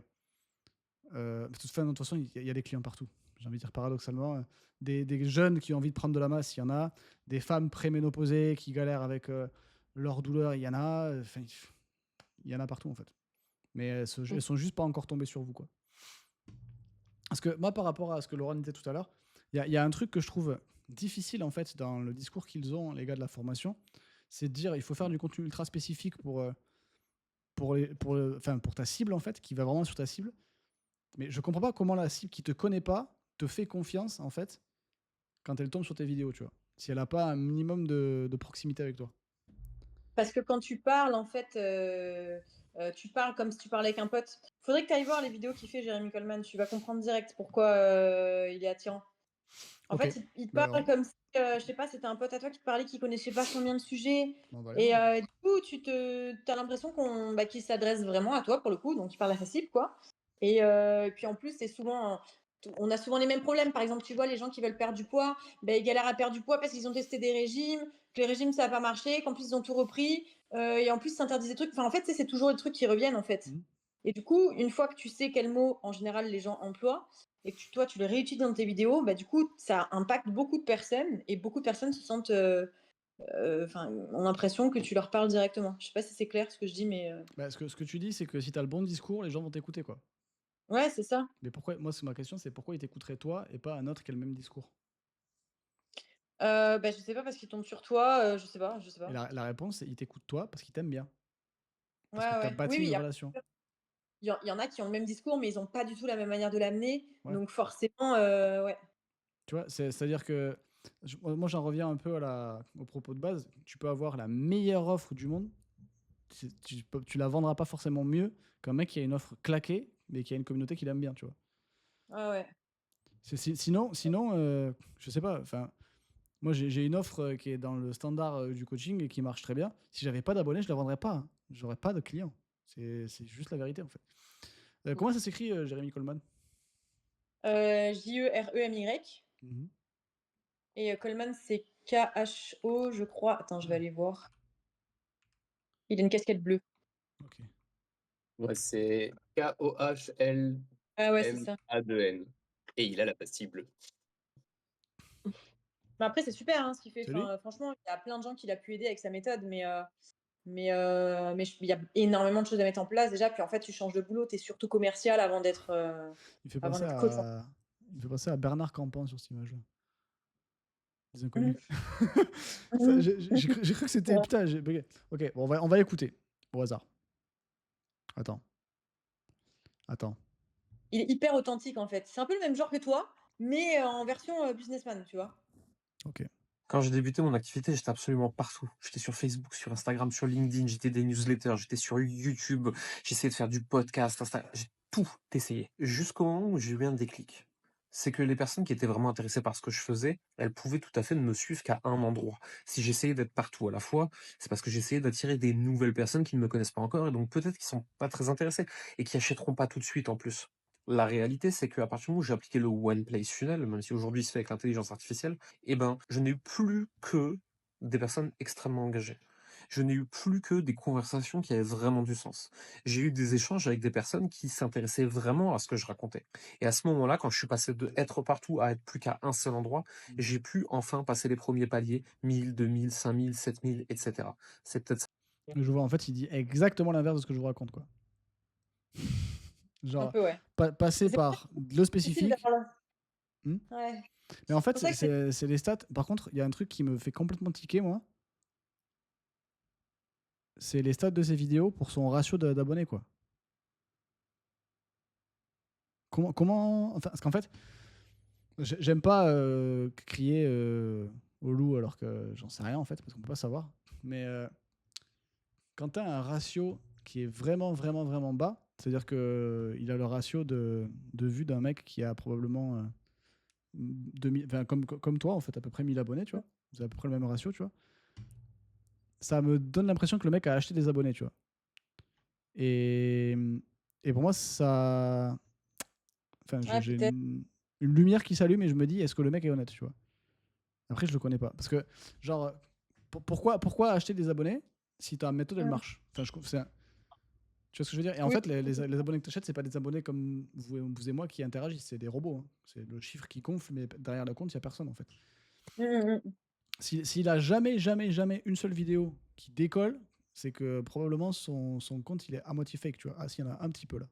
de toute façon, il y a des clients partout. J'ai envie de dire paradoxalement. Des jeunes qui ont envie de prendre de la masse, il y en a. Des femmes préménopausées qui galèrent avec leur douleur, il y en a. Il y en a partout, en fait. Mais elles sont juste pas encore tombées sur vous, quoi. Parce que moi, par rapport à ce que Laurent disait tout à l'heure, il y a un truc que je trouve difficile, en fait, dans le discours qu'ils ont, les gars de la formation, c'est de dire il faut faire du contenu ultra spécifique pour ta cible, en fait, qui va vraiment sur ta cible. Mais je comprends pas comment la cible qui te connaît pas te fait confiance, en fait, quand elle tombe sur tes vidéos, tu vois. Si elle a pas un minimum de proximité avec toi. Parce que quand tu parles, en fait, tu parles comme si tu parlais avec un pote. Faudrait que tu ailles voir les vidéos qu'il fait Jérémy Coleman. Tu vas comprendre direct pourquoi il est attirant. En fait, il te parle comme si, je sais pas, c'était un pote à toi qui te parlait, qui connaissait vachement bien le sujet. Et du coup, tu as l'impression qu'il s'adresse vraiment à toi, pour le coup, donc il parle à sa cible, quoi. Et puis en plus, on a souvent les mêmes problèmes. Par exemple, tu vois, les gens qui veulent perdre du poids, ils galèrent à perdre du poids parce qu'ils ont testé des régimes, que les régimes, ça n'a pas marché, qu'en plus, ils ont tout repris. Et en plus, ils s'interdisent des trucs. Enfin, en fait, c'est toujours les trucs qui reviennent, en fait. Et du coup, une fois que tu sais quels mots, en général, les gens emploient, et que toi, tu les réutilises dans tes vidéos, du coup, ça impacte beaucoup de personnes, et beaucoup de personnes se sentent, ont l'impression que tu leur parles directement. Je sais pas si c'est clair ce que je dis, mais... Ce que tu dis, c'est que si tu as le bon discours, les gens vont t'écouter, quoi. Ouais, c'est ça. Mais pourquoi, moi, ma question, c'est pourquoi ils t'écouteraient toi et pas un autre qui a le même discours? Je sais pas, parce qu'ils tombent sur toi, je sais pas. Et la réponse, c'est ils t'écoutent toi parce qu'ils t'aiment bien. Parce Ouais, que tu as ouais. bâti Oui, une relation. y en a qui ont le même discours, mais ils ont pas du tout la même manière de l'amener. Ouais. Donc forcément, ouais. Tu vois, c'est-à-dire que moi, j'en reviens un peu au propos de base. Tu peux avoir la meilleure offre du monde. Tu la vendras pas forcément mieux qu'un mec qui a une offre claquée, mais qui a une communauté qui l'aime bien, tu vois. Ah ouais. Sinon, je sais pas. Enfin, moi, j'ai une offre qui est dans le standard du coaching et qui marche très bien. Si j'avais pas d'abonnés, je la vendrais pas. Hein. J'aurais pas de clients. C'est juste la vérité, en fait. Comment ça s'écrit, Jérémy Coleman? J-E-R-E-M-Y. Mhm. Et Coleman, c'est K-H-O, je crois. Attends, je vais aller voir. Il a une casquette bleue. Ok. Ouais, c'est K-O-H-L-M-A-2-N. Ah ouais, c'est ça. Et il a la pastille bleue. Mais après, c'est super hein, ce qu'il fait. C'est lui Enfin, franchement, il y a plein de gens qui l'ont pu aider avec sa méthode, mais il y a énormément de choses à mettre en place déjà. Puis en fait, tu changes de boulot, tu es surtout commercial avant d'être Il fait penser coach. Il fait penser à Bernard Campan sur cette image-là. Les inconnus. J'ai cru que c'était. Putain, j'ai bugué. Ok, bon, on va écouter. Au hasard. Attends. Il est hyper authentique en fait. C'est un peu le même genre que toi, mais en version businessman, tu vois. Ok. Quand j'ai débuté mon activité, j'étais absolument partout. J'étais sur Facebook, sur Instagram, sur LinkedIn, j'étais des newsletters, j'étais sur YouTube, j'essayais de faire du podcast, j'ai tout essayé. Jusqu'au moment où j'ai eu un déclic. C'est que les personnes qui étaient vraiment intéressées par ce que je faisais, elles pouvaient tout à fait ne me suivre qu'à un endroit. Si j'essayais d'être partout à la fois, c'est parce que j'essayais d'attirer des nouvelles personnes qui ne me connaissent pas encore et donc peut-être qui sont pas très intéressées et qui achèteront pas tout de suite en plus. La réalité, c'est qu'à partir du moment où j'ai appliqué le One Place Funnel, même si aujourd'hui il se fait avec l'intelligence artificielle, eh ben, je n'ai eu plus que des personnes extrêmement engagées. Je n'ai eu plus que des conversations qui avaient vraiment du sens. J'ai eu des échanges avec des personnes qui s'intéressaient vraiment à ce que je racontais. Et à ce moment-là, quand je suis passé de être partout à être plus qu'à un seul endroit, j'ai pu enfin passer les premiers paliers, 1000, 2000, 5000, 7000, etc. C'est peut-être ça. Je vois, en fait, il dit exactement l'inverse de ce que je vous raconte, quoi. Genre, un peu, ouais. passer par le spécifique. Ouais. Mais en fait, c'est les stats. Par contre, il y a un truc qui me fait complètement tiquer, moi. C'est les stats de ses vidéos pour son ratio d'abonnés, quoi. Comment... Enfin, parce qu'en fait, j'aime pas crier au loup alors que j'en sais rien, en fait, parce qu'on peut pas savoir. Mais quand tu as un ratio qui est vraiment, vraiment, vraiment bas, c'est-à-dire qu'il a le ratio de vue d'un mec qui a probablement 2000, comme toi, en fait, à peu près 1000 abonnés, tu vois. Vous avez à peu près le même ratio, tu vois. Ça me donne l'impression que le mec a acheté des abonnés, tu vois. Et pour moi, ça... Enfin, j'ai une lumière qui s'allume et je me dis, est-ce que le mec est honnête, tu vois. Après, je le connais pas. Parce que, genre, pourquoi acheter des abonnés si ta méthode, elle marche? Enfin, tu vois ce que je veux dire? Et en fait, les abonnés que tu achètes, c'est pas des abonnés comme vous et moi qui interagissent, c'est des robots. Hein. C'est le chiffre qui gonfle, mais derrière le compte, il n'y a personne, en fait. S'il a jamais une seule vidéo qui décolle, c'est que probablement son compte, il est à moitié fake, tu vois. Ah, s'il y en a un petit peu, là.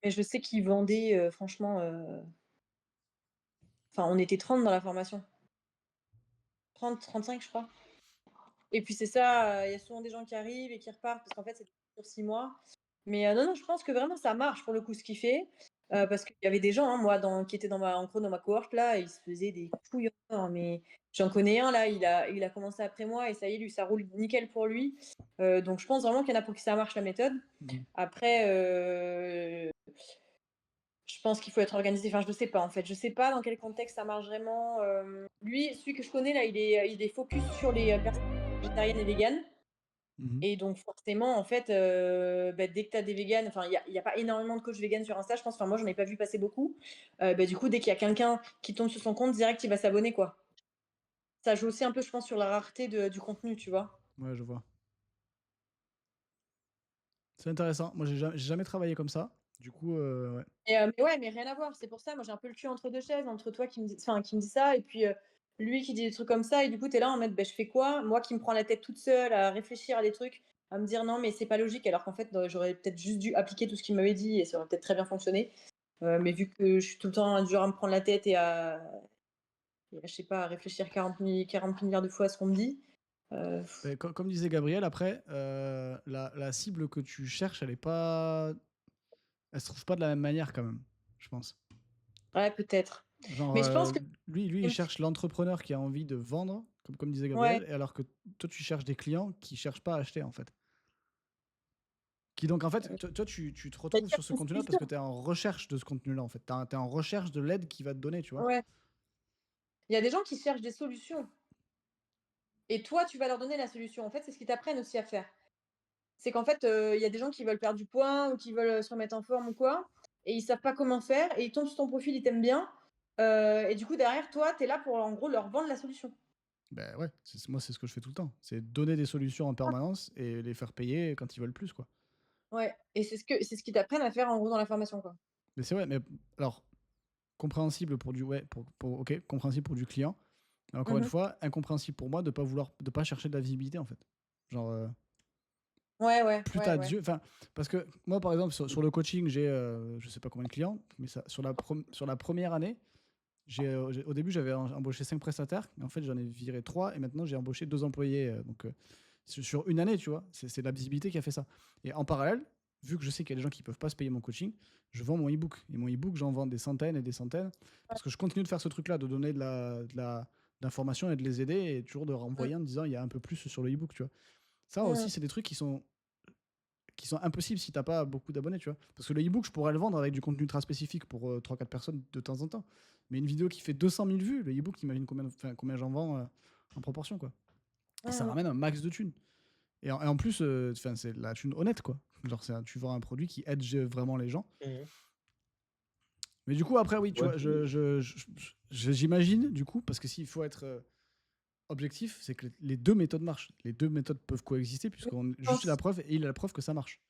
Mais je sais qu'il vendait, franchement... Enfin, on était 30 dans la formation. 30, 35, je crois. Et puis c'est ça, il y a souvent des gens qui arrivent et qui repartent parce qu'en fait, c'est sur 6 mois. Mais non, je pense que vraiment ça marche pour le coup ce qu'il fait. Parce qu'il y avait des gens, hein, moi, qui étaient dans ma cohorte là, ils se faisaient des couilles. Hein, mais j'en connais un là, il a commencé après moi et ça y est, lui, ça roule nickel pour lui. Donc je pense vraiment qu'il y en a pour qui ça marche la méthode. Après, je pense qu'il faut être organisé. Enfin, je sais pas en fait. Je sais pas dans quel contexte ça marche vraiment. Lui, celui que je connais là, il est focus sur les personnes végétariennes et véganes. Et donc forcément, en fait, dès que tu as des véganes, enfin, il y a pas énormément de coachs véganes sur Insta, je pense. Enfin, moi, j'en ai pas vu passer beaucoup. Du coup, dès qu'il y a quelqu'un qui tombe sur son compte, direct, il va s'abonner, quoi. Ça joue aussi un peu, je pense, sur la rareté du contenu, tu vois. Ouais, je vois. C'est intéressant. Moi, j'ai jamais travaillé comme ça. Du coup, ouais. Mais rien à voir. C'est pour ça, moi, j'ai un peu le cul entre deux chaises, entre toi qui me dit ça, et puis lui qui dit des trucs comme ça. Et du coup, tu es là en mode, je fais quoi? Moi qui me prends la tête toute seule à réfléchir à des trucs, à me dire non, mais c'est pas logique, alors qu'en fait, j'aurais peut-être juste dû appliquer tout ce qu'il m'avait dit et ça aurait peut-être très bien fonctionné. Mais vu que je suis tout le temps du genre à me prendre la tête et je sais pas, à réfléchir 40 milliards de fois à ce qu'on me dit, Comme disait Gabriel, après, la cible que tu cherches, elle se trouve pas de la même manière quand même, je pense. Ouais, peut-être. Genre, Mais je pense que lui, il cherche l'entrepreneur qui a envie de vendre, comme disait ouais, Gabriel, et alors que toi, tu cherches des clients qui cherchent pas à acheter, en fait. Qui donc, en fait, toi, tu te bah, retrouves qui a sur ce une contenu-là parce que solution. tu es en recherche de ce contenu-là, en fait. Tu es en recherche de l'aide qu'il va te donner, tu vois. Ouais. Il y a des gens qui cherchent des solutions. Et toi, tu vas leur donner la solution. En fait, c'est ce qu'ils t'apprennent aussi à faire. C'est qu'en fait, il y a des gens qui veulent perdre du poids ou qui veulent se remettre en forme ou quoi, et ils savent pas comment faire, et ils tombent sur ton profil, ils t'aiment bien. Et du coup, derrière, toi, tu es là pour, en gros, leur vendre la solution. Ben ouais, moi, c'est ce que je fais tout le temps. C'est donner des solutions en permanence et les faire payer quand ils veulent plus, quoi. Ouais, et c'est ce qu'ils t'apprennent à faire, en gros, dans la formation, quoi. Mais c'est vrai, mais alors, compréhensible pour du, ouais, ok, compréhensible pour du client. Mais encore une fois, incompréhensible pour moi de pas chercher de la visibilité, en fait. Genre, Ouais. plus t'as d'yeux, enfin, parce que moi, par exemple, sur le coaching, j'ai, je sais pas combien de clients, mais sur la première année, au début, j'avais embauché 5 prestataires, mais en fait, j'en ai viré 3, et maintenant, j'ai embauché 2 employés. Donc, sur une année, tu vois, c'est la visibilité qui a fait ça. Et en parallèle, vu que je sais qu'il y a des gens qui peuvent pas se payer mon coaching, je vends mon e-book. Et mon e-book, j'en vends des centaines et des centaines, parce que je continue de faire ce truc-là, de donner de l'information et de les aider, et toujours de renvoyer en disant, il y a un peu plus sur le e-book, tu vois. Ça aussi, c'est des trucs qui sont impossibles si t'as pas beaucoup d'abonnés, tu vois. Parce que le e-book, je pourrais le vendre avec du contenu ultra spécifique pour 3-4 personnes de temps en temps. Mais une vidéo qui fait 200 000 vues, le e-book, imagine combien j'en vends en proportion, quoi. Et ça ramène un max de thunes. Et en plus, c'est la thune honnête, quoi. Genre, tu vends un produit qui aide vraiment les gens. Mais du coup, après, oui, tu vois, j'imagine, du coup, parce que s'il faut être objectif, c'est que les deux méthodes marchent. Les deux méthodes peuvent coexister, puisqu'on juste la preuve, et il a la preuve que ça marche.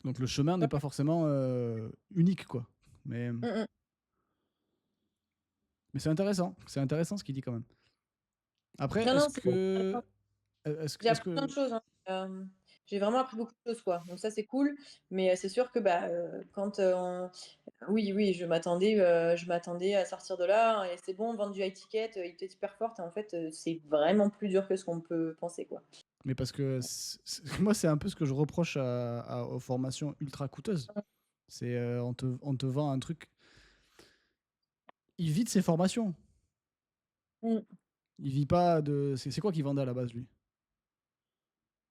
Donc le chemin n'est pas forcément unique, quoi. Mais c'est intéressant. C'est intéressant ce qu'il dit quand même. Après, Non, j'ai appris plein de choses. J'ai vraiment appris beaucoup de choses, quoi. Donc ça, c'est cool. Mais c'est sûr que quand oui, je m'attendais à sortir de là, et c'est bon, vendre du high ticket, il était super forte. Et en fait, c'est vraiment plus dur que ce qu'on peut penser, quoi. Mais parce que moi, c'est un peu ce que je reproche aux formations ultra coûteuses. C'est on te vend un truc. Il vit de ses formations. Il vit pas de. C'est quoi qu'il vendait à la base, lui?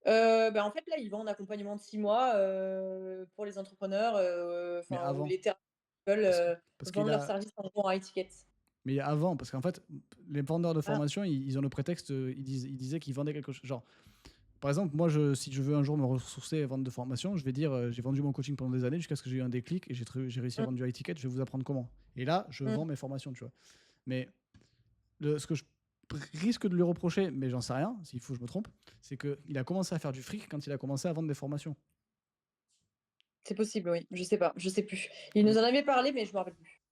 En fait, là, ils vendent un accompagnement de 6 mois pour les entrepreneurs, Mais ou avant. les thérapeutes veulent Parce qu'il vendre leurs a. services en gros en high ticket. Mais avant, parce qu'en fait, les vendeurs de formation, ils ont le prétexte, ils disaient qu'ils vendaient quelque chose. Genre, par exemple, moi, si je veux un jour me ressourcer et vendre de formation, je vais dire, j'ai vendu mon coaching pendant des années jusqu'à ce que j'ai eu un déclic et j'ai réussi à vendre du high ticket, je vais vous apprendre comment. Et là, je vends mes formations, tu vois. Mais ce que je risque de lui reprocher, mais j'en sais rien, s'il faut que je me trompe, c'est qu'il a commencé à faire du fric quand il a commencé à vendre des formations. C'est possible, oui. Je sais pas, je sais plus. Il nous en avait parlé, mais je me rappelle plus.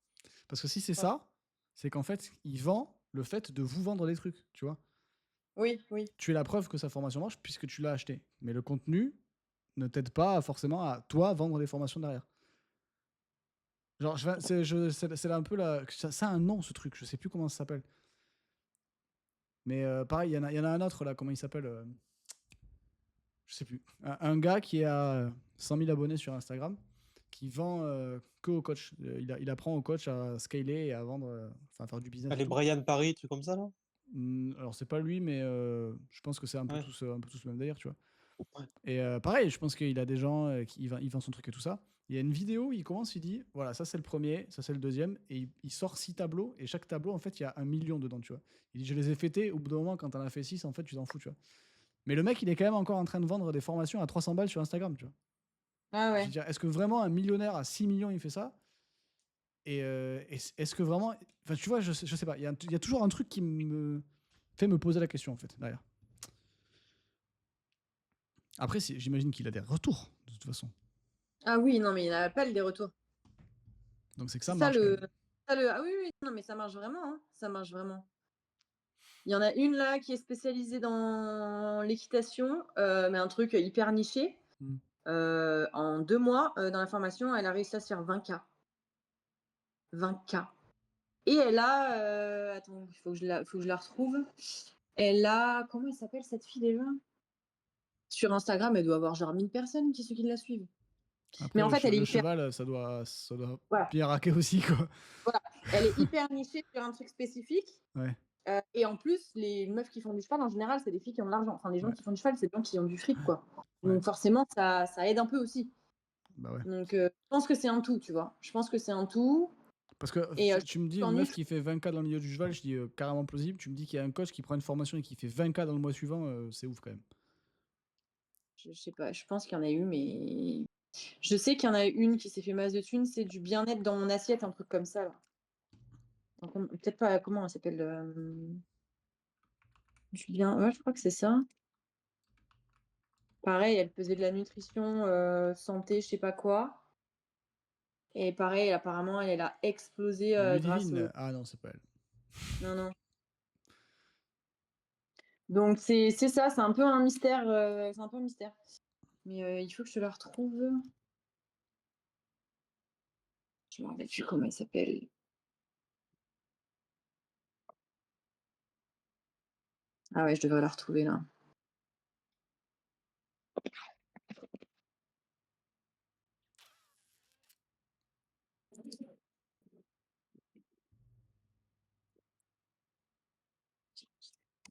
Parce que si c'est ça, c'est qu'en fait, il vend le fait de vous vendre des trucs, tu vois. Oui. Tu es la preuve que sa formation marche puisque tu l'as acheté. Mais le contenu ne t'aide pas forcément à toi vendre des formations derrière. Genre, c'est là un peu la. Ça a un nom, ce truc, je sais plus comment ça s'appelle. Mais pareil, il y en a un autre là, comment il s'appelle je sais plus. Un gars qui a 100 000 abonnés sur Instagram, qui vend que au coach. Il apprend au coach à scaler et à vendre, enfin à faire du business. Les Brian Paris, trucs comme ça, là. Alors c'est pas lui, mais je pense que c'est un peu tous le même délire, tu vois. Ouais. Et pareil, je pense qu'il a des gens qui il vend son truc et tout ça. Il y a une vidéo, il commence, il dit voilà, ça c'est le premier, ça c'est le deuxième, et il sort 6 tableaux, et chaque tableau, en fait, il y a 1 million dedans, tu vois. Il dit je les ai fêtés, au bout d'un moment, quand t'en as fait 6, en fait, tu t'en fous, tu vois. Mais le mec, il est quand même encore en train de vendre des formations à 300 balles sur Instagram, tu vois. Ah ouais. Je veux dire, est-ce que vraiment un millionnaire à 6 millions, il fait ça? Et est-ce que vraiment. Enfin, tu vois, je sais pas. Il y a toujours un truc qui me fait me poser la question, en fait, derrière. Après, j'imagine qu'il a des retours, de toute façon. Ah oui, non, mais il n'a pas des retours. Donc c'est que ça marche. Quand même. Ah oui, non, mais ça marche vraiment. Hein. Ça marche vraiment. Il y en a une là qui est spécialisée dans l'équitation, mais un truc hyper niché. En 2 mois, dans la formation, elle a réussi à se faire 20K. 20K. Et elle a. Attends, il faut que je la retrouve. Elle a. Comment elle s'appelle cette fille déjà? Sur Instagram, elle doit avoir genre 1000 personnes qui la suivent. Après, Mais en fait, elle est le hyper. cheval, ça doit Voilà. bien raquer aussi, quoi. Voilà. Elle est hyper nichée sur un truc spécifique. Ouais. Et en plus, les meufs qui font du cheval, en général, c'est des filles qui ont de l'argent. Enfin, les gens Ouais. qui font du cheval, c'est des gens qui ont du fric, quoi. Ouais. Donc forcément, ça aide un peu aussi. Bah ouais. Donc je pense que c'est un tout, tu vois. Je pense que c'est un tout. Parce que Et tu me dis une meuf qui fait 20K dans le milieu du cheval, je dis carrément plausible. Tu me dis qu'il y a un coach qui prend une formation et qui fait 20K dans le mois suivant, c'est ouf quand même. Je sais pas, je pense qu'il y en a eu, mais je sais qu'il y en a une qui s'est fait masse de thunes, c'est du bien-être dans mon assiette, un truc comme ça, là. Peut-être pas, comment elle s'appelle du bien, ouais, je crois que c'est ça. Pareil, elle faisait de la nutrition, santé, je sais pas quoi. Et pareil, apparemment, elle a explosé grâce au... Ah non, c'est pas elle. Non, non. Donc c'est ça, c'est un peu un mystère. C'est un peu un mystère. Mais il faut que je la retrouve. Je me rappelle plus comment elle s'appelle. Ah ouais, je devrais la retrouver là.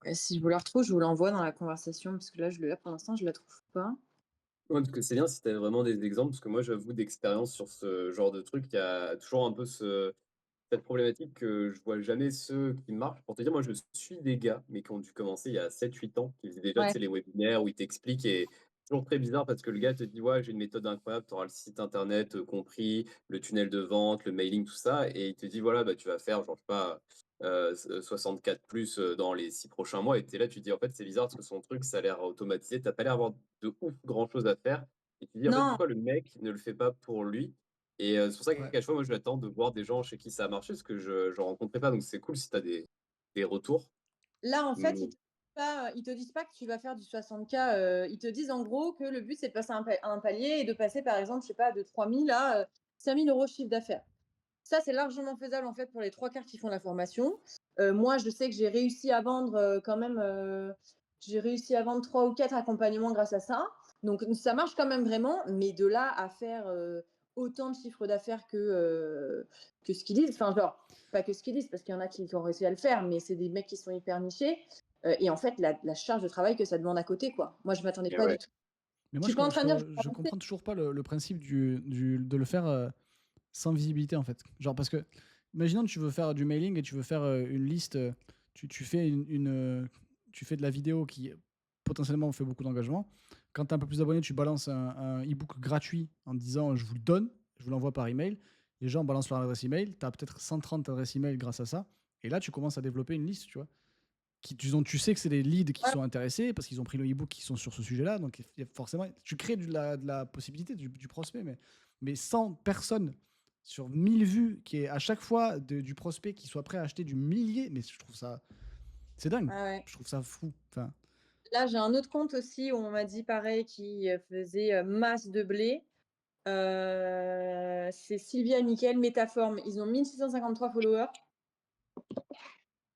Et si je vous la retrouve, je vous l'envoie dans la conversation parce que là, pour l'instant, je la trouve pas. Ouais, parce que c'est bien si tu as vraiment des exemples, parce que moi, j'avoue, d'expérience sur ce genre de truc, il y a toujours un peu cette problématique que je vois jamais ceux qui marchent. Pour te dire, moi, je suis des gars, mais qui ont dû commencer il y a 7-8 ans, qui faisaient déjà, tu Ouais. sais, les webinaires où ils t'expliquent et c'est toujours très bizarre parce que le gars te dit, ouais, j'ai une méthode incroyable, tu auras le site internet compris, le tunnel de vente, le mailing, tout ça, et il te dit, voilà, bah, tu vas faire, genre, je sais pas, 64 plus dans les 6 prochains mois, et tu es là, tu te dis, en fait, c'est bizarre parce que son truc, ça a l'air automatisé, t'as pas l'air d'avoir de ouf grand chose à faire, et tu te dis, en fait, Non, pourquoi le mec ne le fait pas pour lui? Et c'est pour ça qu'à Ouais. chaque fois, moi, j'attends de voir des gens chez qui ça a marché, parce que je n'en rencontrais pas. Donc, c'est cool si tu as des retours. là, en fait, Mais ils te disent pas que tu vas faire du 60K. Ils te disent en gros que le but, c'est de passer un palier et de passer, par exemple, je sais pas, de 3000 à 5000 euros de chiffre d'affaires. Ça, c'est largement faisable en fait pour les 3 quarts qui font la formation. Moi, je sais que j'ai réussi à vendre quand même, j'ai réussi à vendre 3 ou 4 accompagnements grâce à ça. Donc, ça marche quand même vraiment, mais de là à faire autant de chiffre d'affaires que ce qu'ils disent, enfin, genre, pas que ce qu'ils disent, parce qu'il y en a qui ont réussi à le faire, mais c'est des mecs qui sont hyper nichés. Et en fait, la charge de travail que ça demande à côté, quoi. Moi, je m'attendais pas ouais. du tout. Mais moi, Je suis pas en train de dire que je comprends toujours pas le principe de le faire sans visibilité, en fait. Genre, parce que, imaginons que tu veux faire du mailing et tu veux faire une liste, tu fais tu fais de la vidéo qui potentiellement fait beaucoup d'engagement. Quand tu as un peu plus d'abonnés, tu balances un e-book gratuit en disant je vous le donne, je vous l'envoie par email. Les gens balancent leur adresse email, tu as peut-être 130 adresses email grâce à ça. Et là, tu commences à développer une liste, tu vois. Tu sais que c'est des leads qui sont intéressés parce qu'ils ont pris le e-book qui sont sur ce sujet-là. Donc, forcément, tu crées de la possibilité du prospect, mais 100 personnes sur 1000 vues, qui est à chaque fois du prospect qui soit prêt à acheter du millier, mais je trouve ça. C'est dingue. Ah ouais. Je trouve ça fou. Enfin, Là, j'ai un autre compte aussi où on m'a dit pareil qui faisait masse de blé. C'est Sylvia et Mickaël, Métaforme. Ils ont 1653 followers.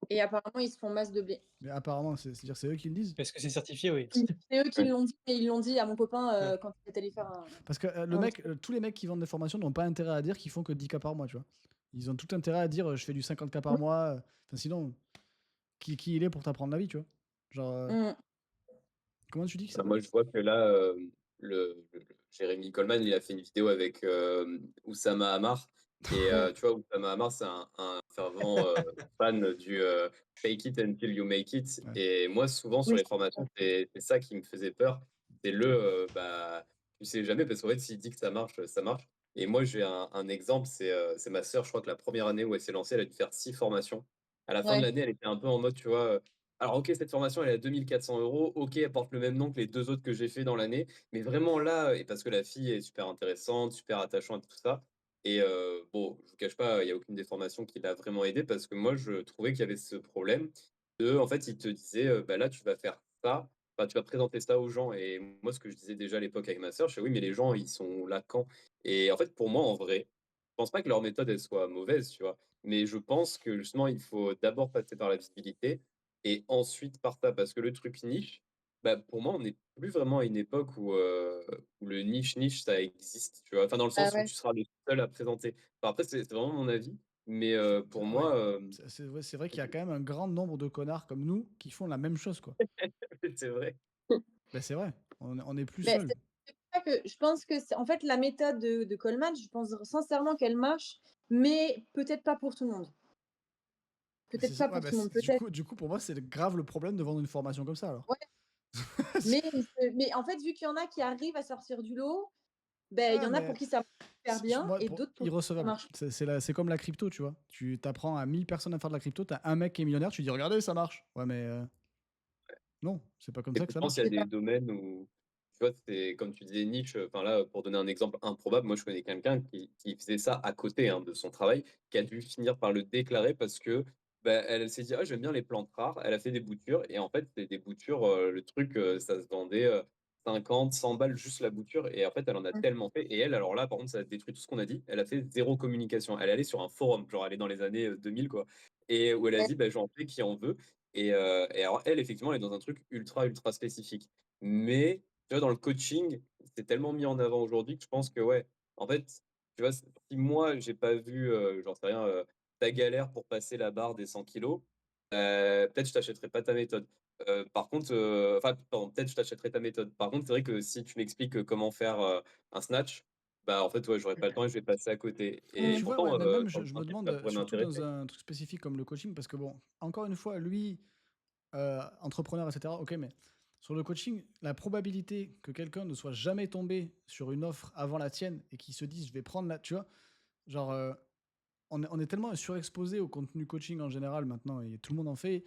Et apparemment, ils se font masse de blé. mais apparemment, c'est-à-dire c'est eux qui le disent. Est-ce que c'est certifié? Oui. C'est eux qui Ouais. l'ont dit, et ils l'ont dit à mon copain Ouais. quand il est allé faire un. Parce que tous les mecs qui vendent des formations n'ont pas intérêt à dire qu'ils font que 10K par mois, tu vois. Ils ont tout intérêt à dire je fais du 50K par mois. Enfin, sinon, qui il est pour t'apprendre la vie, tu vois. Genre, comment tu dis que ça Bah, s'appelle? moi, je vois que là, Jérémy Coleman, il a fait une vidéo avec Oussama Hamar. Et tu vois, Oussama Hamar, c'est un fervent fan du fake it until you make it. Ouais. Et moi, souvent, sur Oui. les formations, c'est ça qui me faisait peur. C'est bah, tu sais jamais, parce qu'en fait, s'il dit que ça marche, ça marche. Et moi, j'ai un exemple, c'est ma sœur, je crois que la première année où elle s'est lancée, elle a dû faire 6 formations. À la fin de Ouais. l'année, elle était un peu en mode, tu vois, alors, ok, cette formation, elle est à 2400 euros. Ok, elle porte le même nom que les 2 autres que j'ai fait dans l'année. Mais vraiment là, et parce que la fille est super intéressante, super attachante, tout ça. Et bon, je vous cache pas, il n'y a aucune des formations qui l'a vraiment aidé parce que moi, je trouvais qu'il y avait ce problème en fait, il te disait, bah là, tu vas faire ça. Enfin, tu vas présenter ça aux gens. Et moi, ce que je disais déjà à l'époque avec ma sœur, je disais, oui, mais les gens, ils sont là quand? Et en fait, pour moi, en vrai, je pense pas que leur méthode, elle soit mauvaise, tu vois. Mais je pense que justement, il faut d'abord passer par la visibilité et ensuite partage. Parce que le truc niche, bah, pour moi, on n'est plus vraiment à une époque où le niche, ça existe, tu vois. Enfin, dans le Ah sens où ouais. tu seras le seul à présenter. Enfin, après, c'est vraiment mon avis, mais pour Ouais. moi, C'est vrai qu'il y a quand même un grand nombre de connards comme nous qui font la même chose, quoi. c'est vrai. Ben, c'est vrai, on n'est plus Mais seul. c'est pour ça que je pense que en fait la méthode de Coleman, je pense sincèrement qu'elle marche, mais peut-être pas pour tout le monde. Mais Peut-être pas pour tout le monde, peut-être. du coup, pour moi, c'est grave le problème de vendre une formation comme ça, alors. Ouais. Mais en fait, vu qu'il y en a qui arrivent à sortir du lot, ben il y Ah, en a pour qui ça marche super bien moi, et d'autres pour qui ça irrecevable. marche. C'est comme la crypto, tu vois. Tu t'apprends à 1000 personnes à faire de la crypto, t'as un mec qui est millionnaire, tu dis regardez, ça marche. Ouais, mais non, c'est pas comme Et ça que ça pourtant, marche. s'il y a des domaines où, tu vois, c'est comme tu disais, niche, enfin là, pour donner un exemple improbable, moi je connais quelqu'un qui faisait ça à côté de son travail, qui a dû finir par le déclarer parce que bah, elle s'est dit, ah, j'aime bien les plantes rares, elle a fait des boutures, et en fait, c'est des boutures, le truc, ça se vendait 50, 100 balles juste la bouture, et en fait, elle en a Mmh. tellement fait, et elle, alors là, par contre, ça a détruit tout ce qu'on a dit, elle a fait zéro communication, elle est allée sur un forum, genre elle est dans les années 2000, quoi, et où elle a Ouais. dit, bah, j'en fais qui en veut, et alors, elle, effectivement, elle est dans un truc ultra, ultra spécifique. Mais, tu vois, dans le coaching, c'est tellement mis en avant aujourd'hui que je pense que, ouais, en fait, tu vois, si moi, j'ai pas vu, j'en sais rien, ta galère pour passer la barre des 100 kilos, peut-être je t'achèterai pas ta méthode. Par contre, enfin, pardon, peut-être je t'achèterai ta méthode. Par contre, c'est vrai que si tu m'expliques comment faire un snatch, bah, en fait, ouais, j'aurais pas le temps et je vais passer à côté. Mais Et tu vois, pourtant, ouais, même sur le je me principe, ça demande, pourrait surtout dans m'intéresser. un truc spécifique comme le coaching, parce que bon, encore une fois, lui, entrepreneur, etc., ok, mais sur le coaching, la probabilité que quelqu'un ne soit jamais tombé sur une offre avant la tienne et qu'il se dise je vais prendre la. Tu vois, genre, on est tellement surexposé au contenu coaching en général maintenant, et tout le monde en fait.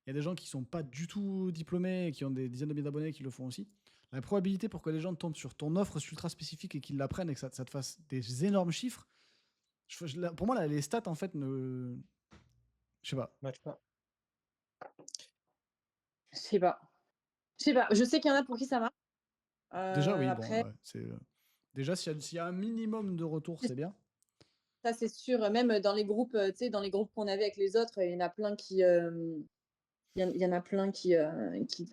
Il y a des gens qui sont pas du tout diplômés et qui ont des dizaines de milliers d'abonnés qui le font aussi. La probabilité pour que les gens tombent sur ton offre ultra spécifique et qu'ils la prennent et que ça te fasse des énormes chiffres, pour moi, là, les stats, en fait, ne. Je sais pas. Match pas. Je sais pas. Je sais pas. Je sais qu'il y en a pour qui ça marche. Déjà, oui, bon, Après, ouais, c'est. Déjà, s'il y a un minimum de retour, c'est bien. ça c'est sûr. Même dans les groupes, tu sais, dans les groupes qu'on avait avec les autres, il y en a plein qui, il y en a plein qui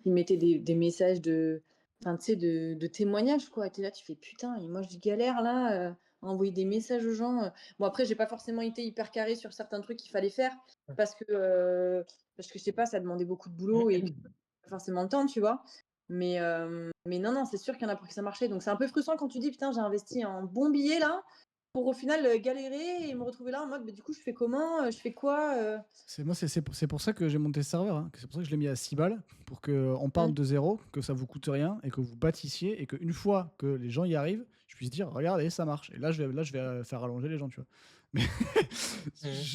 mettaient des messages de, enfin, tu sais, de témoignages, quoi. Tu es là, tu fais putain, et moi je galère là, à envoyer des messages aux gens. Bon, après, j'ai pas forcément été hyper carré sur certains trucs qu'il fallait faire parce que, je sais pas, ça demandait beaucoup de boulot et puis pas forcément le temps, tu vois. Mais non, c'est sûr qu'il y en a pour qui ça marchait. Donc c'est un peu frustrant quand tu dis putain, j'ai investi un bon billet là pour au final galérer et me retrouver là en mode, du coup, je fais comment, je fais quoi. C'est pour ça que j'ai monté ce serveur. Hein. C'est pour ça que je l'ai mis à 6 balles, pour qu'on parte de zéro, que ça vous coûte rien et que vous bâtissiez et qu'une fois que les gens y arrivent, je puisse dire regardez, ça marche. Et là, je vais faire allonger les gens, tu vois. Mais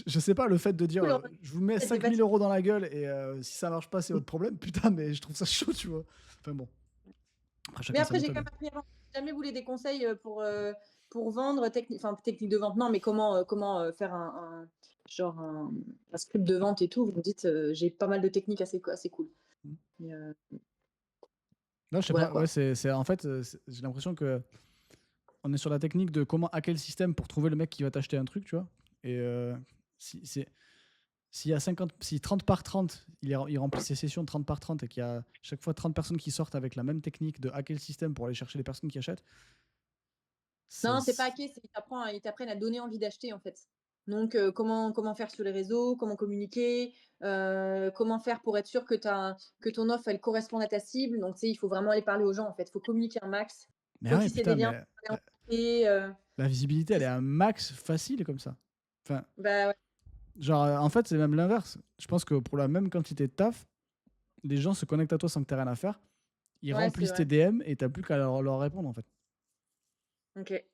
je sais pas, le fait de dire je vous mets 5000 € dans la gueule et si ça marche pas, c'est votre problème. Putain, mais je trouve ça chaud, tu vois. Enfin bon. Mais après, j'ai quand même appris avant. Si jamais vous voulez des conseils pour vendre, technique de vente, non, mais comment faire un script de vente et tout, vous me dites, j'ai pas mal de techniques assez cool. Mais, non, je sais voilà, pas. quoi. Ouais, en fait, j'ai l'impression que on est sur la technique de comment hacker le système pour trouver le mec qui va t'acheter un truc, tu vois. Et s'il y a 30 par 30, il remplit ses sessions de 30 par 30 et qu'il y a chaque fois 30 personnes qui sortent avec la même technique de hacker le système pour aller chercher les personnes qui achètent. Non, c'est pas hacker, ils t'apprennent à donner envie d'acheter en fait. Donc, comment faire sur les réseaux, comment communiquer, comment faire pour être sûr que ton offre elle corresponde à ta cible. Donc, tu sais, il faut vraiment aller parler aux gens en fait. Il faut communiquer un max. Il faut tisser des liens. La visibilité, elle est un max facile comme ça. Enfin, bah ouais. Genre, en fait, c'est même l'inverse. Je pense que pour la même quantité de taf, les gens se connectent à toi sans que tu aies rien à faire. Ils remplissent tes DM et tu n'as plus qu'à leur répondre, en fait. Ok.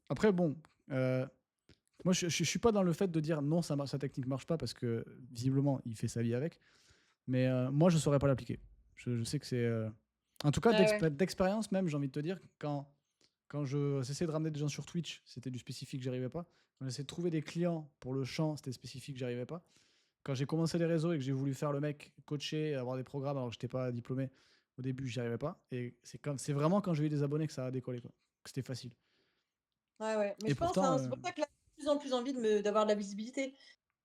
Après, bon, moi, je suis pas dans le fait de dire non, sa technique marche pas parce que visiblement, il fait sa vie avec. Mais moi, je saurais pas l'appliquer. Je sais que c'est. En tout cas, d'expérience même, j'ai envie de te dire, quand j'essayais de ramener des gens sur Twitch, c'était du spécifique, j'y arrivais pas. Quand j'essayais de trouver des clients pour le chant, c'était spécifique, j'y arrivais pas. Quand j'ai commencé les réseaux et que j'ai voulu faire le mec, coacher, avoir des programmes alors que j'étais pas diplômé, au début, j'y arrivais pas. Et c'est vraiment quand j'ai eu des abonnés que ça a décollé, quoi. Que c'était facile. Ouais. Mais et je pense, pourtant, c'est pour ça que là, j'ai de plus en plus envie d'avoir de la visibilité.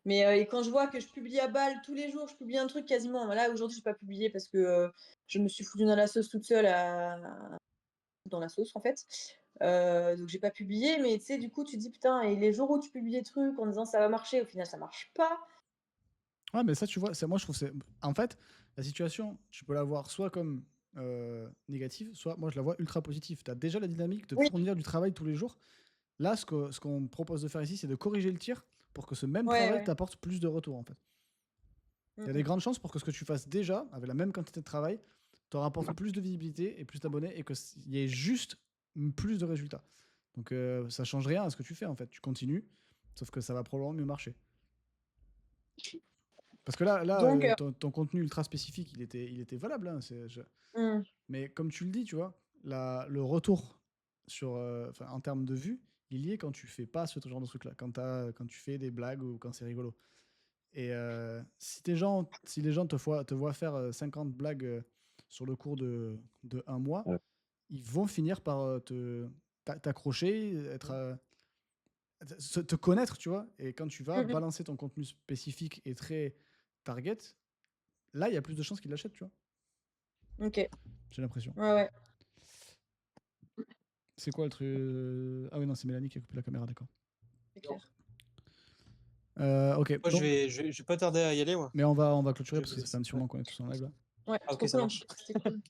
Mais et quand je vois que je publie à balle tous les jours, je publie un truc quasiment. Là, aujourd'hui, j'ai pas publié parce que je me suis foutue dans la sauce toute seule dans la sauce, en fait. Donc, j'ai pas publié. Mais tu sais, du coup, tu te dis, putain, et les jours où tu publies des trucs en disant ça va marcher, au final, ça marche pas. Ouais, mais ça, tu vois, moi, je trouve c'est. En fait, la situation, tu peux la voir soit comme négative, soit moi, je la vois ultra positive. Tu as déjà la dynamique de Oui. fournir du travail tous les jours. Là, ce qu'on me propose de faire ici, c'est de corriger le tir pour que ce même Ouais, travail ouais. t'apporte plus de retour, en fait. Il y a des grandes chances pour que ce que tu fasses déjà, avec la même quantité de travail, te rapporte plus de visibilité et plus d'abonnés et qu'il y ait juste plus de résultats. Donc, ça change rien à ce que tu fais, en fait. Tu continues, sauf que ça va probablement mieux marcher. Parce que là Donc, ton contenu ultra spécifique, il était valable. Hein, Mais comme tu le dis, tu vois, le retour en termes de vues, il y est quand tu fais pas ce genre de truc-là, quand tu fais des blagues ou quand c'est rigolo. Et si les gens te voient faire 50 blagues sur le cours de un mois, ils vont finir par t'accrocher, te connaître, tu vois. Et quand tu vas balancer ton contenu spécifique et très target, là, il y a plus de chances qu'ils l'achètent, tu vois. Ok. J'ai l'impression. Ouais. C'est quoi le truc? Ah oui, non, c'est Mélanie qui a coupé la caméra, d'accord. C'est clair. Ok. Moi, donc, je vais pas tarder à y aller, moi. mais on va clôturer parce que ça fait un petit moment qu'on est tous en live là. Ouais, ok, ça marche. C'était cool.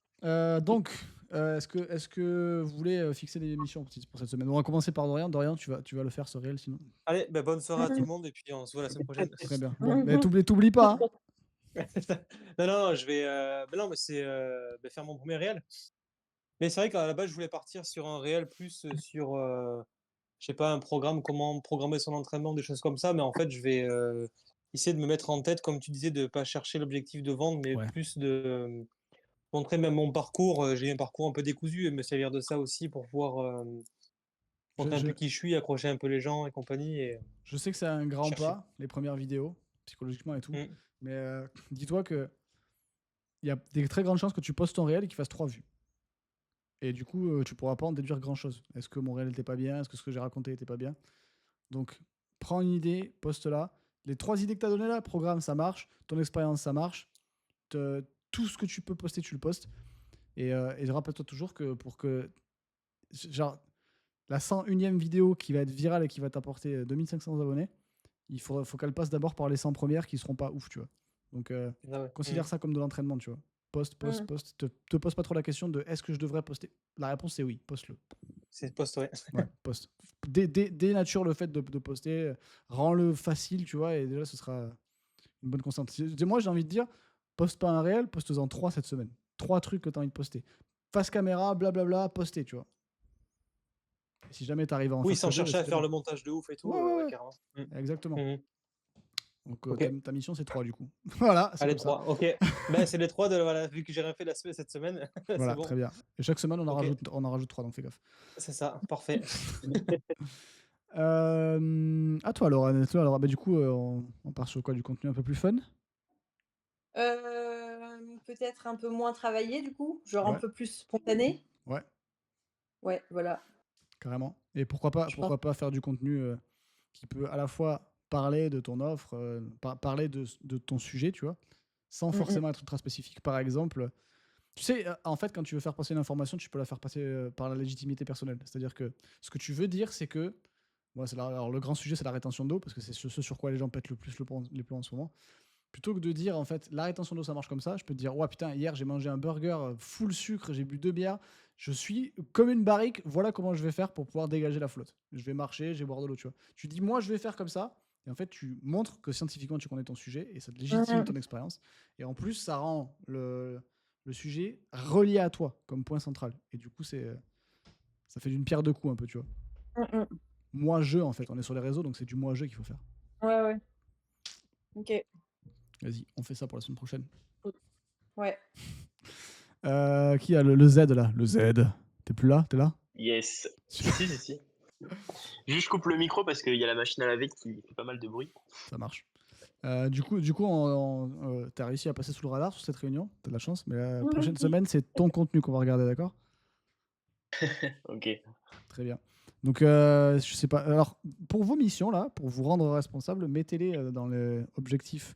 Donc, est-ce que vous voulez fixer des émissions pour cette semaine? On va commencer par Dorian. Dorian, tu vas le faire ce réel sinon. Allez, bonne soirée à tout le monde et puis on se voit la semaine prochaine. Très bien. Bon, mais t'oublies pas. Hein. non, je vais. Non, mais c'est faire mon premier réel. Mais c'est vrai qu'à la base, je voulais partir sur un réel plus sur, je sais pas, un programme, comment programmer son entraînement, des choses comme ça. Mais en fait, je vais essayer de me mettre en tête, comme tu disais, de ne pas chercher l'objectif de vendre, mais plus de montrer même mon parcours. J'ai un parcours un peu décousu et me servir de ça aussi pour pouvoir montrer un peu qui je suis, accrocher un peu les gens et compagnie. Et je sais que c'est un grand pas, les premières vidéos, psychologiquement et tout. Mais dis-toi que il y a des très grandes chances que tu postes ton réel et qu'il fasse 3 vues. Et du coup, tu pourras pas en déduire grand-chose. Est-ce que mon réel n'était pas bien? Est-ce que ce que j'ai raconté n'était pas bien? Donc, prends une idée, poste-la. Les 3 idées que tu as données là, programme, ça marche. Ton expérience, ça marche. Tout ce que tu peux poster, tu le postes. Et rappelle-toi toujours que pour que... Genre, la 101e vidéo qui va être virale et qui va t'apporter 2500 abonnés, il faut qu'elle passe d'abord par les 100 premières qui seront pas ouf, tu vois. Donc, considère ça comme de l'entraînement, tu vois. Poste. Te pose pas trop la question de est-ce que je devrais poster. La réponse, c'est oui, poste-le. C'est poste, ouais. Poste. Dénature le fait de poster, rends-le facile, tu vois, et déjà, ce sera une bonne constante. Moi, j'ai envie de dire, poste pas un réel, poste-en 3 cette semaine. 3 trucs que tu as envie de poster. Face caméra, blablabla, poster, tu vois. Et si jamais tu arrives à en faire. Oui, sans chercher à faire le montage de ouf et tout. Carrément. Exactement. Donc, ta mission, c'est 3 du coup. Voilà. Allez, 3, ok. C'est les 3 vu que j'ai rien fait cette semaine. Voilà, bon. très bien. Et chaque semaine, on en rajoute 3, donc fais gaffe. C'est ça, parfait. À toi, Laura. Alors, du coup, on part sur quoi? Du contenu un peu plus fun? Peut-être un peu moins travaillé, du coup. Genre un peu plus spontané. Ouais, voilà. Carrément. Et pourquoi pas faire du contenu qui peut à la fois parler de ton offre, parler de ton sujet, tu vois, sans forcément être ultra spécifique. Par exemple, tu sais, en fait, quand tu veux faire passer une information, tu peux la faire passer par la légitimité personnelle. C'est-à-dire que ce que tu veux dire, c'est que... alors, le grand sujet, c'est la rétention d'eau, parce que c'est ce sur quoi les gens pètent le plus les plombs en ce moment. Plutôt que de dire, en fait, la rétention d'eau, ça marche comme ça, je peux te dire, ouais, putain, hier, j'ai mangé un burger full sucre, j'ai bu 2 bières, je suis comme une barrique, voilà comment je vais faire pour pouvoir dégager la flotte. Je vais marcher, je vais boire de l'eau, tu vois. Tu dis, moi, je vais faire comme ça, et en fait, tu montres que scientifiquement, tu connais ton sujet, et ça te légitime ton expérience. Et en plus, ça rend le sujet relié à toi, comme point central. Et du coup, ça fait d'une pierre deux coups, un peu, tu vois. Moi-je, en fait, on est sur les réseaux, donc c'est du moi-je qu'il faut faire. Ouais. Ok. Vas-y, on fait ça pour la semaine prochaine. Ouais. Qui a le Z là? Le Z. T'es plus là? T'es là? Yes. Si. Juste je coupe le micro parce qu'il y a la machine à laver qui fait pas mal de bruit. Ça marche. Du coup t'as réussi à passer sous le radar sur cette réunion. T'as de la chance. Mais la prochaine semaine, c'est ton contenu qu'on va regarder, d'accord? Ok. Très bien. Donc, je sais pas. Alors, pour vos missions, là, pour vous rendre responsable, mettez-les dans les objectifs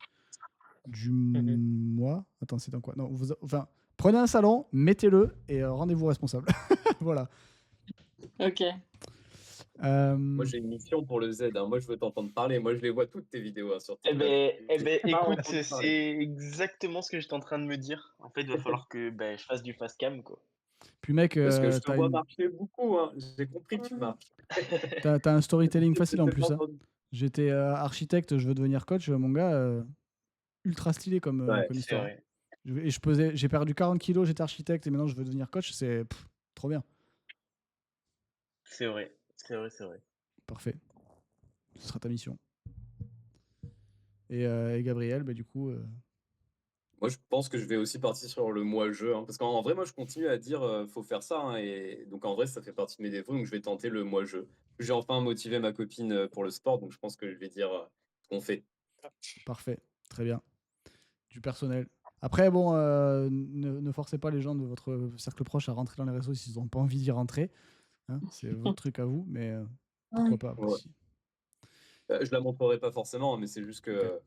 du mois. Attends, c'est dans quoi? Non, enfin, prenez un salon, mettez-le et rendez-vous responsable. Voilà. Ok. Moi, j'ai une mission pour le Z. Hein. Moi, je veux t'entendre parler. Moi, je les vois toutes tes vidéos hein, sur Eh TikTok. ben, J'ai pas écoute, entendu parler. c'est exactement ce que j'étais en train de me dire. En fait, il va falloir que je fasse du fast cam, quoi. Puis, mec, Parce que je te t'as vois marcher beaucoup. Hein. J'ai compris que tu marches. t'as un storytelling facile en J'ai plus. pas Hein. entendu. J'étais architecte, je veux devenir coach. Mon gars, ultra stylé comme Ouais, comme C'est histoire. vrai. Et j'ai perdu 40 kilos, j'étais architecte et maintenant je veux devenir coach. C'est trop bien. C'est vrai. C'est vrai, c'est vrai. Parfait. Ce sera ta mission. Et Gabriel, bah, du coup. Moi, je pense que je vais aussi partir sur le moi jeu. Hein, parce qu'en vrai, moi, je continue à dire faut faire ça. Hein, et donc, en vrai, ça fait partie de mes défauts. Donc, je vais tenter le moi jeu. J'ai enfin motivé ma copine pour le sport. Donc, je pense que je vais dire ce qu'on fait. Parfait. Très bien. Du personnel. Après, bon, ne forcez pas les gens de votre cercle proche à rentrer dans les réseaux s'ils n'ont pas envie d'y rentrer. Hein, c'est votre truc à vous, mais pourquoi pas après, Ouais. si. Je la montrerai pas forcément, mais c'est juste que Ok.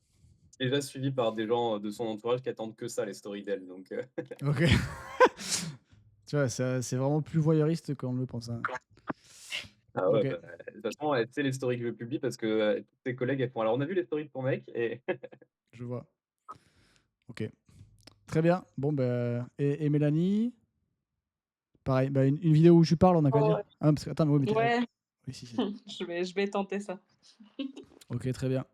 déjà suivi par des gens de son entourage qui attendent que ça, les stories d'elle. Donc, Ok. Tu vois, c'est vraiment plus voyeuriste qu'on ne le pense. Hein. ah ouais, Ok. bah, de toute façon, elle sait les stories que je publie parce que toutes ses collègues, elles font alors on a vu les stories de ton mec et Je vois. Ok. Très bien. Bon, ben. Et Mélanie. Pareil, bah, une vidéo où je parle, on a qu'à dire. Ouais. Ah, parce que, attends, mais oui, mais Ouais. oui, si. Je vais tenter ça. Ok, très bien.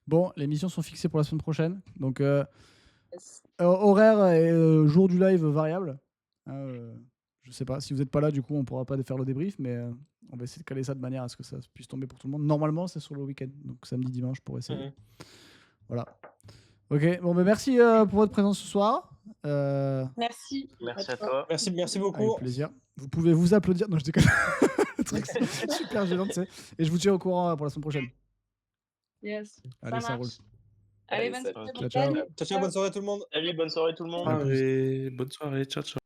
Bon, les missions sont fixées pour la semaine prochaine. Donc, Yes. horaire et jour du live variable. Hein, je sais pas. Si vous n'êtes pas là, du coup, on pourra pas faire le débrief, mais on va essayer de caler ça de manière à ce que ça puisse tomber pour tout le monde. Normalement, c'est sur le week-end. Donc, samedi, dimanche, pour essayer. Voilà. Ok, bon, ben merci pour votre présence ce soir. Merci. Merci à toi. Merci beaucoup. Avec plaisir. Vous pouvez vous applaudir. Non, je déconne. Le truc, c'est super gênant, tu sais. Et je vous tiens au courant pour la semaine prochaine. Yes. Allez, ça roule. Allez, Allez, bonne salut. soirée. Ciao, ciao. Ciao, ciao, bonne soirée tout le monde. Salut, bonne soirée tout le monde. Allez, bonne soirée, ciao, ciao.